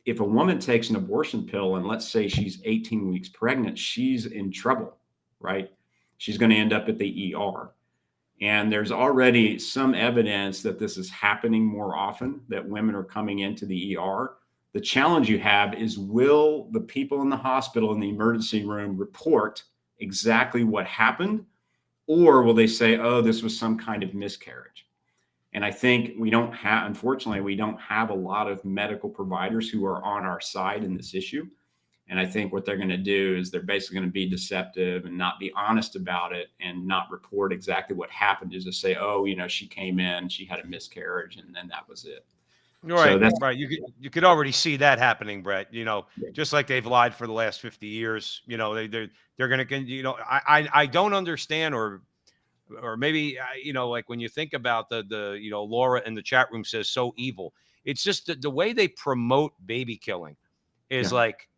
Speaker 6: if a woman takes an abortion pill and let's say she's 18 weeks pregnant, she's in trouble, right? She's going to end up at the ER. And there's already some evidence that this is happening more often, that women are coming into the ER. The challenge you have is, will the people in the hospital in the emergency room report exactly what happened? Or will they say, oh, this was some kind of miscarriage? And I think unfortunately, we don't have a lot of medical providers who are on our side in this issue. And I think what they're going to do is they're basically going to be deceptive and not be honest about it and not report exactly what happened, is to say, oh, she came in, she had a miscarriage, and then that was it.
Speaker 1: Right, so right. You could already see that happening, Brett. Just like they've lied for the last 50 years. They're going to. I don't understand, or maybe like when you think about the Laura in the chat room says so evil. It's just the way they promote baby killing is like,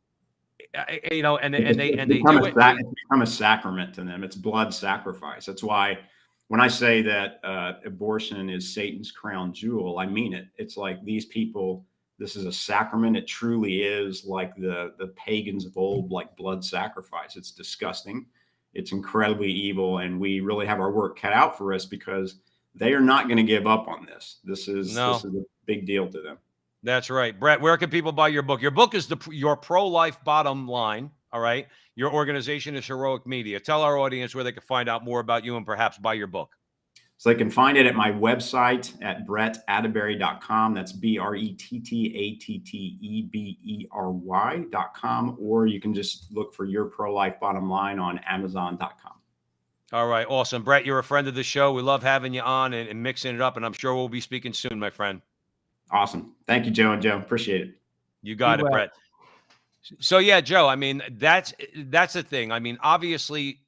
Speaker 1: and they do it.
Speaker 6: It's become a sacrament to them. It's blood sacrifice. That's why, when I say that abortion is Satan's crown jewel, I mean it. It's like these people, this is a sacrament. It truly is like the pagans of old, like blood sacrifice. It's disgusting. It's incredibly evil. And we really have our work cut out for us because they are not going to give up on this. This is a big deal to them.
Speaker 1: That's right. Brett, where can people buy your book? Your book is Your Pro-Life Bottom Line. All right. Your organization is Heroic Media. Tell our audience where they can find out more about you and perhaps buy your book.
Speaker 6: So they can find it at my website at brettatterbury.com. That's BRETTATTEBERY.com. Or you can just look for Your Pro-Life Bottom Line on Amazon.com.
Speaker 1: All right. Awesome. Brett, you're a friend of the show. We love having you on and mixing it up. And I'm sure we'll be speaking soon, my friend.
Speaker 6: Awesome. Thank you, Joe and Joe. Appreciate it.
Speaker 1: You got it, Brett. So yeah, Joe, I mean, that's the thing. I mean, obviously,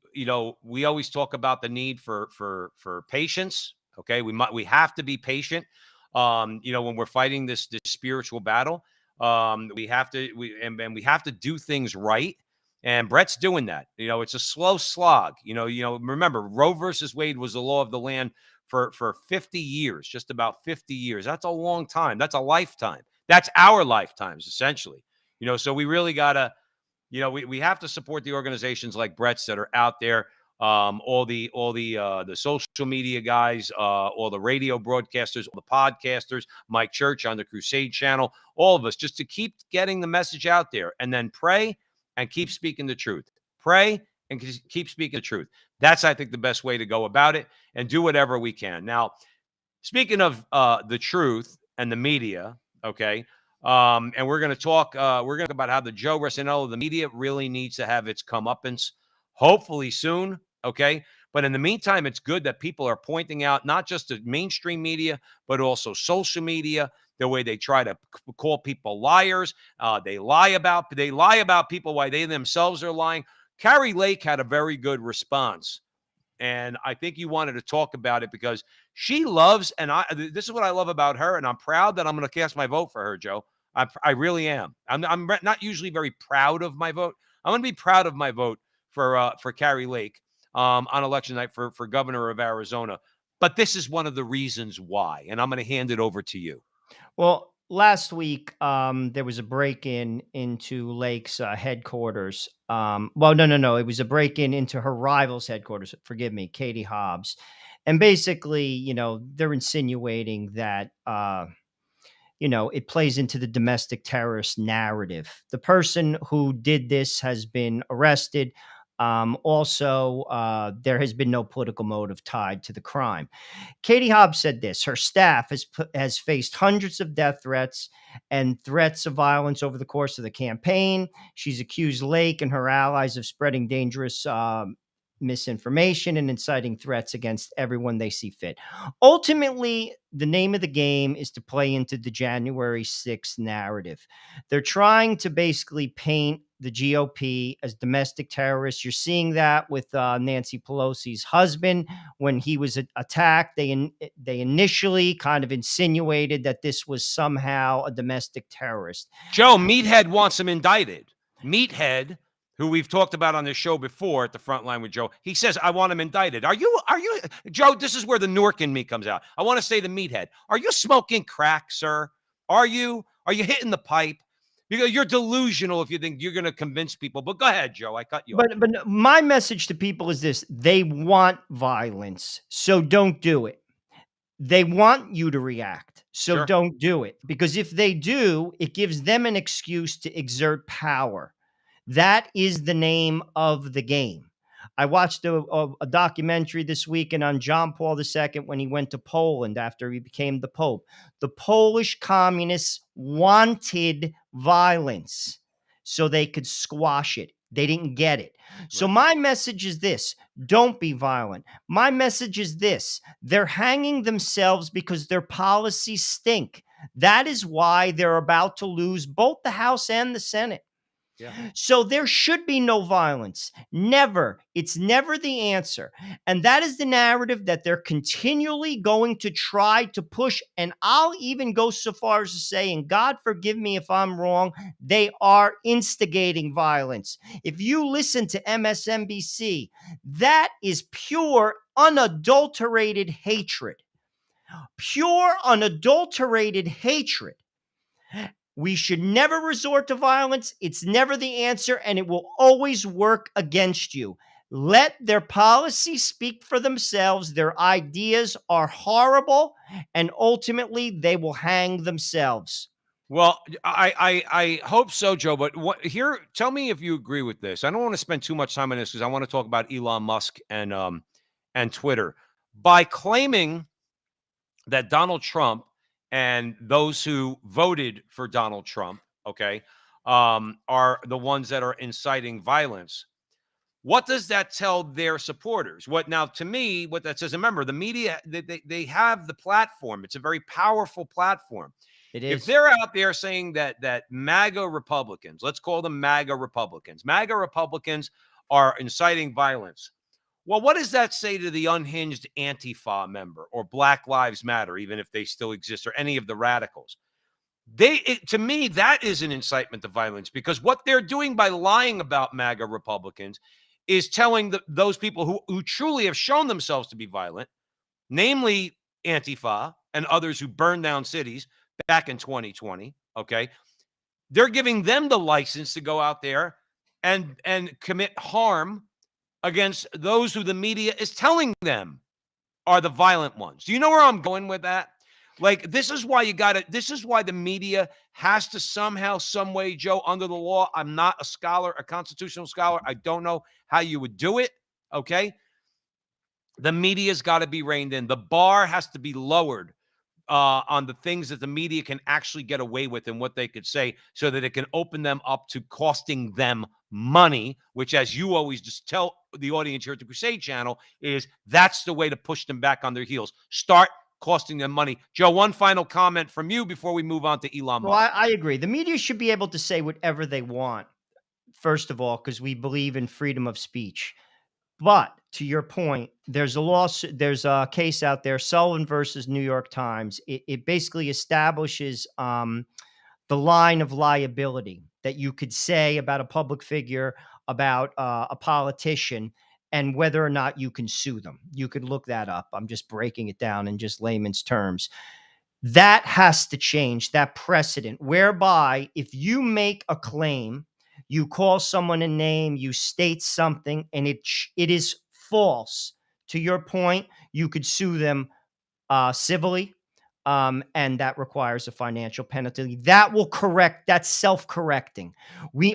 Speaker 1: we always talk about the need for patience. Okay. We have to be patient. When we're fighting this spiritual battle. We have to and we have to do things right. And Brett's doing that. It's a slow slog. Remember, Roe versus Wade was the law of the land for 50 years, just about 50 years. That's a long time. That's a lifetime. That's our lifetimes, essentially. So we really gotta, we have to support the organizations like Brett's that are out there. All the social media guys, all the radio broadcasters, all the podcasters, Mike Church on the Crusade channel, all of us, just to keep getting the message out there, and then pray and keep speaking the truth. Pray and keep speaking the truth. That's, I think, the best way to go about it, and do whatever we can. Now, speaking of the truth and the media, okay, and we're going to talk about how the Joe Resinello, the media really needs to have its comeuppance, hopefully soon, okay? But in the meantime, it's good that people are pointing out not just the mainstream media, but also social media, the way they try to call people liars. They lie about people while they themselves are lying. Carrie Lake had a very good response. And I think you wanted to talk about it because she loves, and this is what I love about her, and I'm proud that I'm going to cast my vote for her, Joe. I really am. I'm not usually very proud of my vote. I'm going to be proud of my vote for Carrie Lake on election night for governor of Arizona. But this is one of the reasons why, and I'm going to hand it over to you.
Speaker 2: Well, last week, there was a break-in into Lake's headquarters. Well, no. It was a break-in into her rival's headquarters. Forgive me, Katie Hobbs. And basically, they're insinuating that, it plays into the domestic terrorist narrative. The person who did this has been arrested. Also, there has been no political motive tied to the crime. Katie Hobbs said this: her staff has faced hundreds of death threats and threats of violence over the course of the campaign. She's accused Lake and her allies of spreading dangerous misinformation and inciting threats against everyone they see fit. Ultimately, the name of the game is to play into the January 6th narrative. They're trying to basically paint the GOP as domestic terrorists. You're seeing that with Nancy Pelosi's husband. When he was attacked, they initially kind of insinuated that this was somehow a domestic terrorist.
Speaker 1: Joe, Meathead wants him indicted. Meathead, who we've talked about on this show before at the Frontline with Joe, he says, I want him indicted. Are you, Joe, this is where the Newark in me comes out. I want to say to Meathead, are you smoking crack, sir? Are you hitting the pipe? Because you're delusional if you think you're going to convince people. But go ahead, Joe. I cut you off.
Speaker 2: But my message to people is this: they want violence, so don't do it. They want you to react, so
Speaker 1: Sure.
Speaker 2: don't do it. Because if they do, it gives them an excuse to exert power. That is the name of the game. I watched a documentary this weekend on John Paul II when he went to Poland after he became the Pope. The Polish communists wanted violence so they could squash it. They didn't get it. So my message is this: don't be violent. My message is this: they're hanging themselves because their policies stink. That is why they're about to lose both the House and the Senate.
Speaker 1: Yeah.
Speaker 2: So there should be no violence. Never. It's never the answer. And that is the narrative that they're continually going to try to push. And I'll even go so far as to say, and God forgive me if I'm wrong, they are instigating violence. If you listen to MSNBC, that is pure, unadulterated hatred. Pure, unadulterated hatred. We should never resort to violence. It's never the answer, and it will always work against you. Let their policies speak for themselves. Their ideas are horrible, and ultimately they will hang themselves.
Speaker 1: Well, I hope so, Joe. But tell me if you agree with this. I don't want to spend too much time on this because I want to talk about Elon Musk and Twitter. By claiming that Donald Trump and those who voted for Donald Trump, okay, are the ones that are inciting violence. What does that tell their supporters? To me, what that says, remember, the media, they have the platform. It's a very powerful platform.
Speaker 2: It
Speaker 1: If
Speaker 2: is.
Speaker 1: they're out there saying that MAGA Republicans, let's call them MAGA Republicans are inciting violence. Well, what does that say to the unhinged Antifa member or Black Lives Matter, even if they still exist, or any of the radicals? To me, that is an incitement to violence, because what they're doing by lying about MAGA Republicans is telling those people who truly have shown themselves to be violent, namely Antifa and others who burned down cities back in 2020, okay? They're giving them the license to go out there and commit harm against those who the media is telling them are the violent ones. Do you know where I'm going with that? Like, this is why this is why the media has to somehow, some way, Joe, under the law. I'm not a scholar, a constitutional scholar. I don't know how you would do it. Okay. The media's got to be reined in. The bar has to be lowered on the things that the media can actually get away with and what they could say, so that it can open them up to costing them money, which, as you always just tell the audience here at the Crusade Channel, is that's the way to push them back on their heels. Start costing them money. Joe, one final comment from you before we move on to Elon
Speaker 2: Well,
Speaker 1: Musk.
Speaker 2: I agree. The media should be able to say whatever they want, first of all, because we believe in freedom of speech. But to your point, there's a lawsuit, there's a case out there, Sullivan versus New York Times. It basically establishes the line of liability that you could say about a public figure, about a politician, and whether or not you can sue them. You could look that up. I'm just breaking it down in just layman's terms. That has to change, that precedent, whereby if you make a claim, you call someone a name, you state something, and it is false. To your point, you could sue them civilly, and that requires a financial penalty. That will correct. That's self-correcting.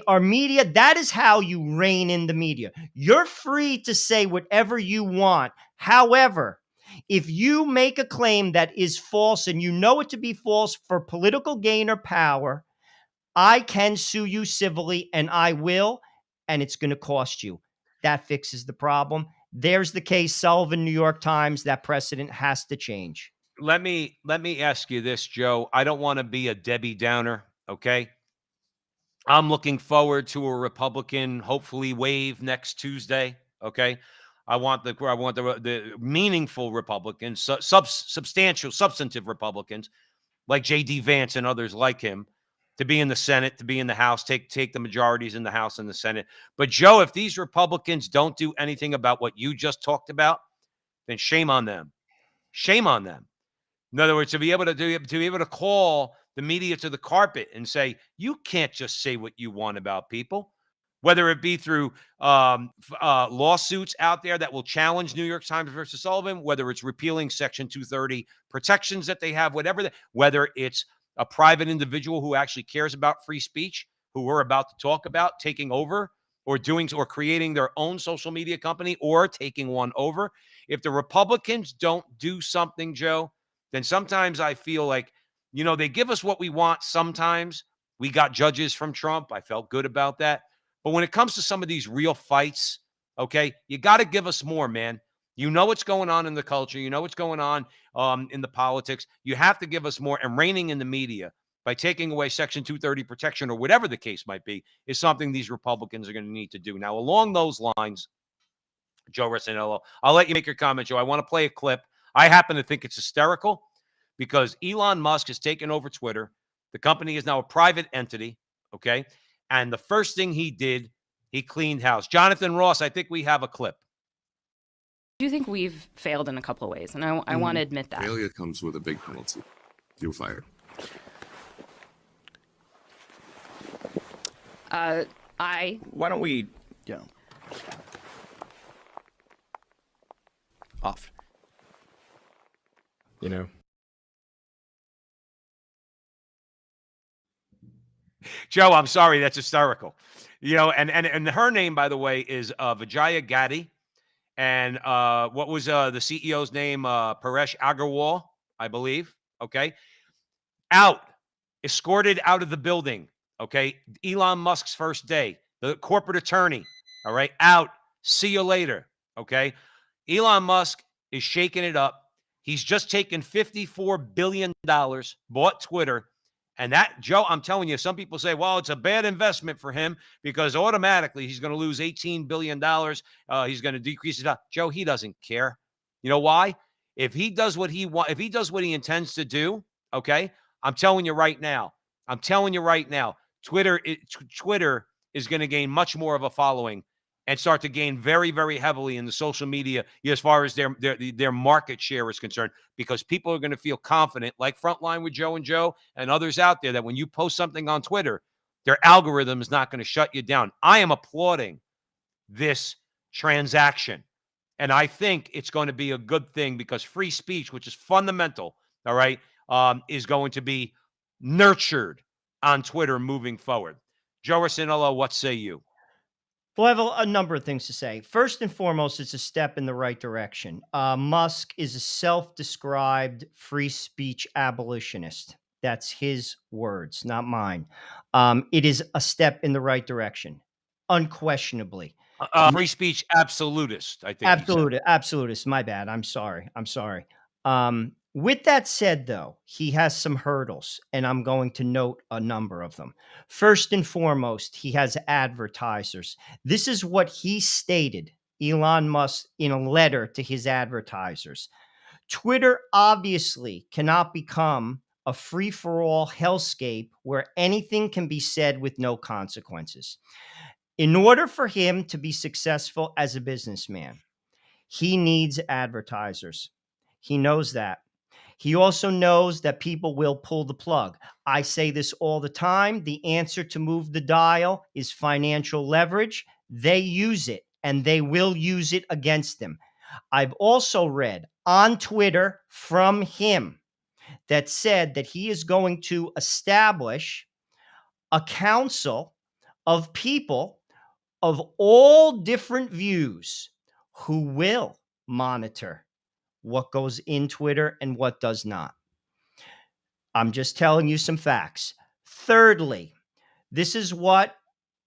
Speaker 2: Our media. That is how you rein in the media. You're free to say whatever you want. However, if you make a claim that is false and you know it to be false for political gain or power, I can sue you civilly, and I will, and it's going to cost you. That fixes the problem. There's the case, Sullivan, New York Times. That precedent has to change.
Speaker 1: Let me ask you this, Joe. I don't want to be a Debbie Downer, okay? I'm looking forward to a Republican, hopefully, wave next Tuesday, okay? I want the meaningful Republicans, substantial, substantive Republicans like J.D. Vance and others like him, to be in the Senate, to be in the House, take the majorities in the House and the Senate. But Joe, if these Republicans don't do anything about what you just talked about, then shame on them. Shame on them. In other words, to be able to call the media to the carpet and say, you can't just say what you want about people, whether it be through lawsuits out there that will challenge New York Times versus Sullivan, whether it's repealing Section 230 protections that they have, whether it's a private individual who actually cares about free speech, who we're about to talk about, taking over or creating their own social media company or taking one over. If the Republicans don't do something, Joe, then sometimes I feel like, they give us what we want sometimes. We got judges from Trump. I felt good about that. But when it comes to some of these real fights, okay, you got to give us more, man. You know what's going on in the culture. You know what's going on in the politics. You have to give us more. And reining in the media by taking away Section 230 protection or whatever the case might be is something these Republicans are going to need to do. Now, along those lines, Joe Resinello, I'll let you make your comment, Joe. I want to play a clip. I happen to think it's hysterical because Elon Musk has taken over Twitter. The company is now a private entity, okay? And the first thing he did, he cleaned house. Jonathan Ross, I think we have a clip.
Speaker 7: I do think we've failed in a couple of ways, and I want to admit that.
Speaker 8: Failure comes with a big penalty. You're fired.
Speaker 9: Why don't we, off.
Speaker 1: Joe, I'm sorry, that's hysterical. And her name, by the way, is Vijaya Gadde. And what was the CEO's name? Paresh Agarwal, I believe. Okay. Out. Escorted out of the building. Okay. Elon Musk's first day. The corporate attorney. All right. Out. See you later. Okay. Elon Musk is shaking it up. He's just taken $54 billion, bought Twitter, And that, Joe, I'm telling you, some people say, well, it's a bad investment for him because automatically he's going to lose $18 billion. He's going to decrease his. Joe, he doesn't care. You know why? If he does what he wants, if he does what he intends to do, okay, I'm telling you right now, Twitter is going to gain much more of a following and start to gain very, very heavily in the social media as far as their market share is concerned, because people are going to feel confident, like Frontline with Joe and Joe and others out there, that when you post something on Twitter, their algorithm is not going to shut you down. I am applauding this transaction, and I think it's going to be a good thing because free speech, which is fundamental, all right, is going to be nurtured on Twitter moving forward. Joe Rossinello, what say you?
Speaker 2: Well, I have a number of things to say. First and foremost, it's a step in the right direction. Musk is a self-described free speech abolitionist. That's his words, not mine. It is a step in the right direction, unquestionably.
Speaker 1: Free speech absolutist, I think he said.
Speaker 2: Absolutist. My bad. I'm sorry. With that said, though, he has some hurdles, and I'm going to note a number of them. First and foremost, he has advertisers. This is what he stated, Elon Musk, in a letter to his advertisers. Twitter obviously cannot become a free-for-all hellscape where anything can be said with no consequences. In order for him to be successful as a businessman, he needs advertisers. He knows that. He also knows that people will pull the plug. I say this all the time. The answer to move the dial is financial leverage. They use it, and they will use it against them. I've also read on Twitter from him that said that he is going to establish a council of people of all different views who will monitor what goes in Twitter and what does not. I'm just telling you some facts. Thirdly, this is what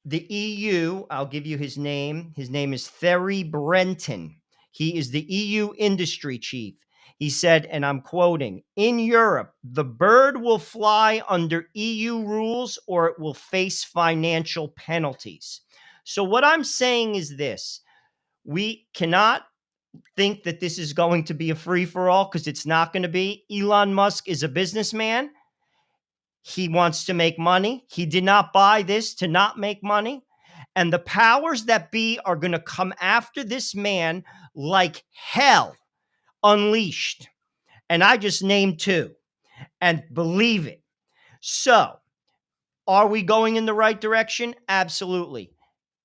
Speaker 2: the EU, I'll give you his name. His name is Thierry Breton. He is the EU industry chief. He said, and I'm quoting, in Europe, the bird will fly under EU rules or it will face financial penalties. So what I'm saying is this: we cannot think that this is going to be a free-for-all, because it's not going to be. Elon Musk is a businessman. He wants to make money. He did not buy this to not make money. And the powers that be are going to come after this man like hell unleashed. And I just named two. And believe it. So, are we going in the right direction? Absolutely.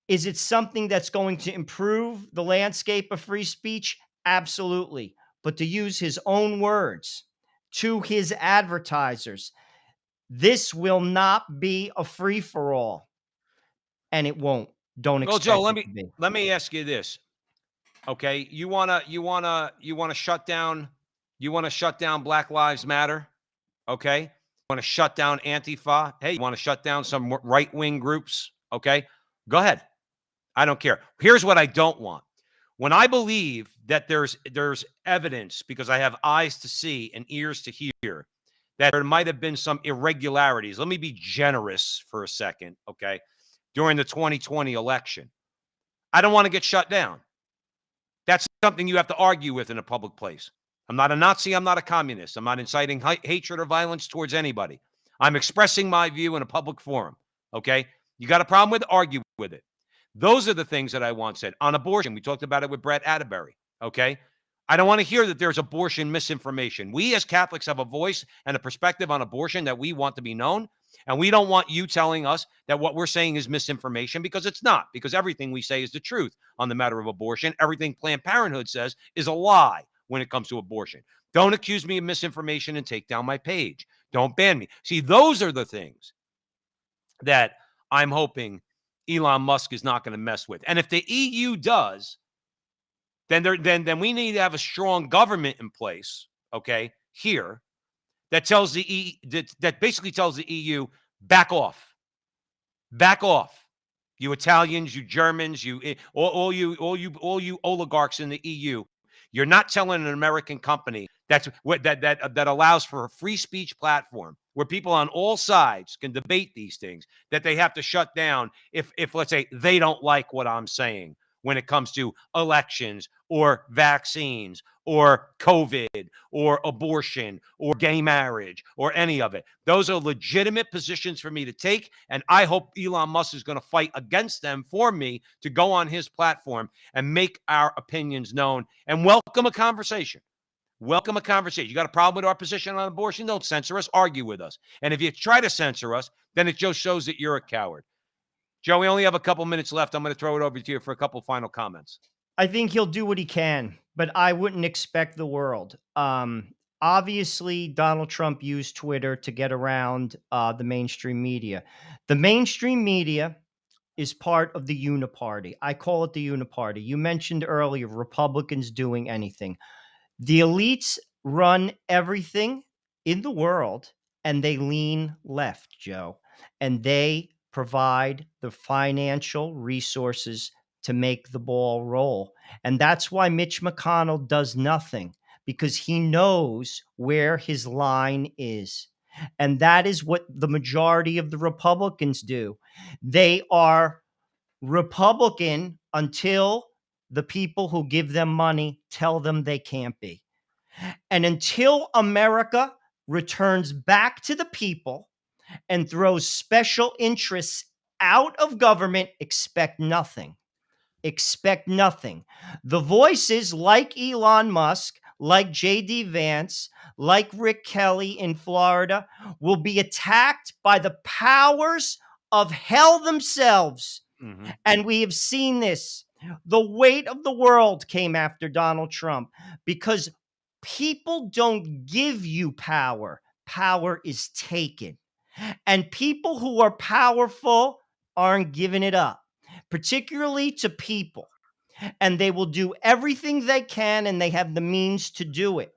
Speaker 2: Is it something that's going to improve the landscape of free speech? Absolutely. But to use his own words to his advertisers, this will not be a free-for-all, and it won't. Don't
Speaker 1: Well,
Speaker 2: expect
Speaker 1: Joe,
Speaker 2: it to be.
Speaker 1: let me ask you this. Okay, you wanna shut down Black Lives Matter? Okay, you want to shut down Antifa? Hey, you want to shut down some right-wing groups? Okay, go ahead. I don't care. Here's what I don't want. When I believe that there's evidence, because I have eyes to see and ears to hear, that there might have been some irregularities. Let me be generous for a second, okay? During the 2020 election, I don't want to get shut down. That's something you have to argue with in a public place. I'm not a Nazi. I'm not a communist. I'm not inciting hatred or violence towards anybody. I'm expressing my view in a public forum, okay? You got a problem with it? Argue with it. Those are the things that I want said. On abortion, we talked about it with Brett Atterbury, okay? I don't want to hear that there's abortion misinformation. We as Catholics have a voice and a perspective on abortion that we want to be known, and we don't want you telling us that what we're saying is misinformation, because it's not, because everything we say is the truth on the matter of abortion. Everything Planned Parenthood says is a lie when it comes to abortion. Don't accuse me of misinformation and take down my page. Don't ban me. See, those are the things that I'm hoping Elon Musk is not going to mess with. And if the EU does, then we need to have a strong government in place, okay, here, that tells the that basically tells the EU, back off. Back off. You Italians, you Germans, all you oligarchs in the EU. You're not telling an American company that allows for a free speech platform, where people on all sides can debate these things, that they have to shut down if let's say they don't like what I'm saying when it comes to elections or vaccines or COVID or abortion or gay marriage or any of it. Those are legitimate positions for me to take, and I hope Elon Musk is going to fight against them for me to go on his platform and make our opinions known and welcome a conversation. Welcome a conversation. You got a problem with our position on abortion? Don't censor us. Argue with us. And if you try to censor us, then it just shows that you're a coward. Joe, we only have a couple minutes left. I'm going to throw it over to you for a couple final comments.
Speaker 2: I think he'll do what he can, but I wouldn't expect the world. Obviously, Donald Trump used Twitter to get around the mainstream media. The mainstream media is part of the uniparty. I call it the uniparty. You mentioned earlier Republicans doing anything. The elites run everything in the world, and they lean left, Joe, and they provide the financial resources to make the ball roll. And that's why Mitch McConnell does nothing, because he knows where his line is. And that is what the majority of the Republicans do. They are Republican until the people who give them money tell them they can't be. And until America returns back to the people and throws special interests out of government, expect nothing. Expect nothing. The voices like Elon Musk, like J.D. Vance, like Rick Kelly in Florida will be attacked by the powers of hell themselves.
Speaker 1: Mm-hmm.
Speaker 2: And we have seen this. The weight of the world came after Donald Trump because people don't give you power. Power is taken. And people who are powerful aren't giving it up, particularly to people. And they will do everything they can, and they have the means to do it.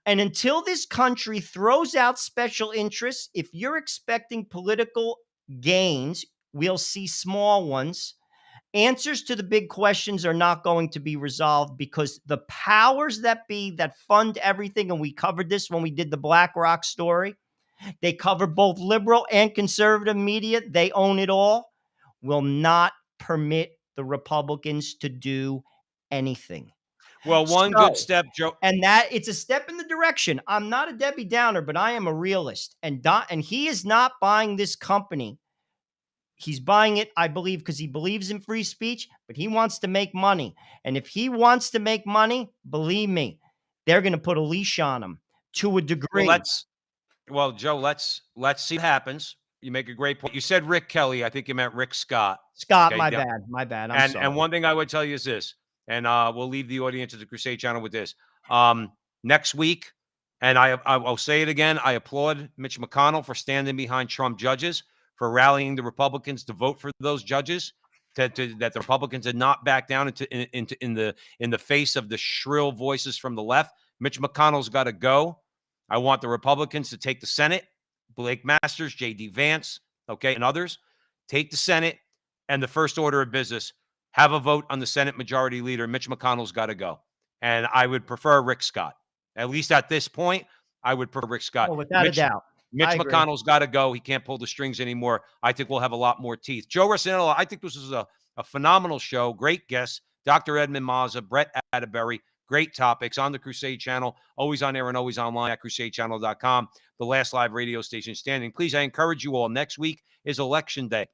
Speaker 2: And until this country throws out special interests, if you're expecting political gains, we'll see small ones. Answers to the big questions are not going to be resolved because the powers that be that fund everything, and we covered this when we did the BlackRock story, they cover both liberal and conservative media. They own it all, will not permit the Republicans to do anything.
Speaker 1: Well, one good step, Joe.
Speaker 2: And that it's a step in the direction. I'm not a Debbie Downer, but I am a realist. And he is not buying this company. He's buying it, I believe, because he believes in free speech, but he wants to make money. And if he wants to make money, believe me, they're going to put a leash on him to a degree.
Speaker 1: Well, Joe, let's see what happens. You make a great point. You said Rick Kelly. I think you meant Rick Scott.
Speaker 2: Scott,
Speaker 1: Okay,
Speaker 2: my
Speaker 1: yeah.
Speaker 2: bad. I'm sorry.
Speaker 1: And one thing I would tell you is this, and we'll leave the audience at the Crusade channel with this. Next week, and I'll say it again, I applaud Mitch McConnell for standing behind Trump judges, for rallying the Republicans to vote for those judges, that the Republicans did not back down in the face of the shrill voices from the left. Mitch McConnell's got to go. I want the Republicans to take the Senate, Blake Masters, J.D. Vance, okay, and others. Take the Senate, and the first order of business, have a vote on the Senate Majority Leader. Mitch McConnell's got to go. And I would prefer Rick Scott. At least at this point, I would prefer Rick Scott.
Speaker 2: Oh, without a doubt.
Speaker 1: Mitch McConnell's got to go. He can't pull the strings anymore. I think we'll have a lot more teeth. Joe Rossinello, I think this is a phenomenal show. Great guests. Dr. Edmund Mazza, Brett Atterbury. Great topics on the Crusade channel. Always on air and always online at crusadechannel.com. The last live radio station standing. Please, I encourage you all. Next week is Election Day.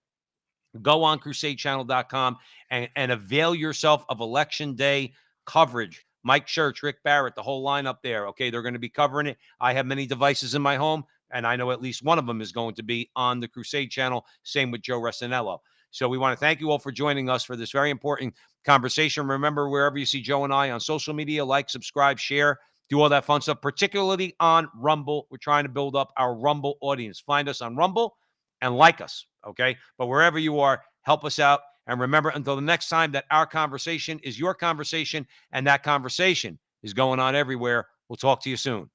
Speaker 1: Go on crusadechannel.com and avail yourself of Election Day coverage. Mike Church, Rick Barrett, the whole lineup there. Okay, they're going to be covering it. I have many devices in my home, and I know at least one of them is going to be on the Crusade channel. Same with Joe Rossinello. So we want to thank you all for joining us for this very important conversation. Remember, wherever you see Joe and I on social media, like, subscribe, share, do all that fun stuff, particularly on Rumble. We're trying to build up our Rumble audience. Find us on Rumble and like us, okay? But wherever you are, help us out. And remember, until the next time, that our conversation is your conversation, and that conversation is going on everywhere. We'll talk to you soon.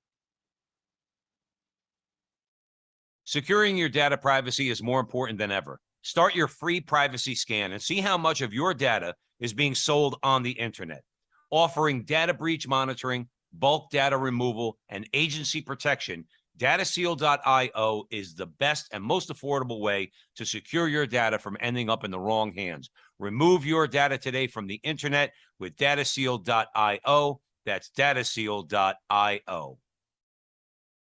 Speaker 1: Securing your data privacy is more important than ever. Start your free privacy scan and see how much of your data is being sold on the internet. Offering data breach monitoring, bulk data removal, and agency protection, Dataseal.io is the best and most affordable way to secure your data from ending up in the wrong hands. Remove your data today from the internet with Dataseal.io. That's Dataseal.io.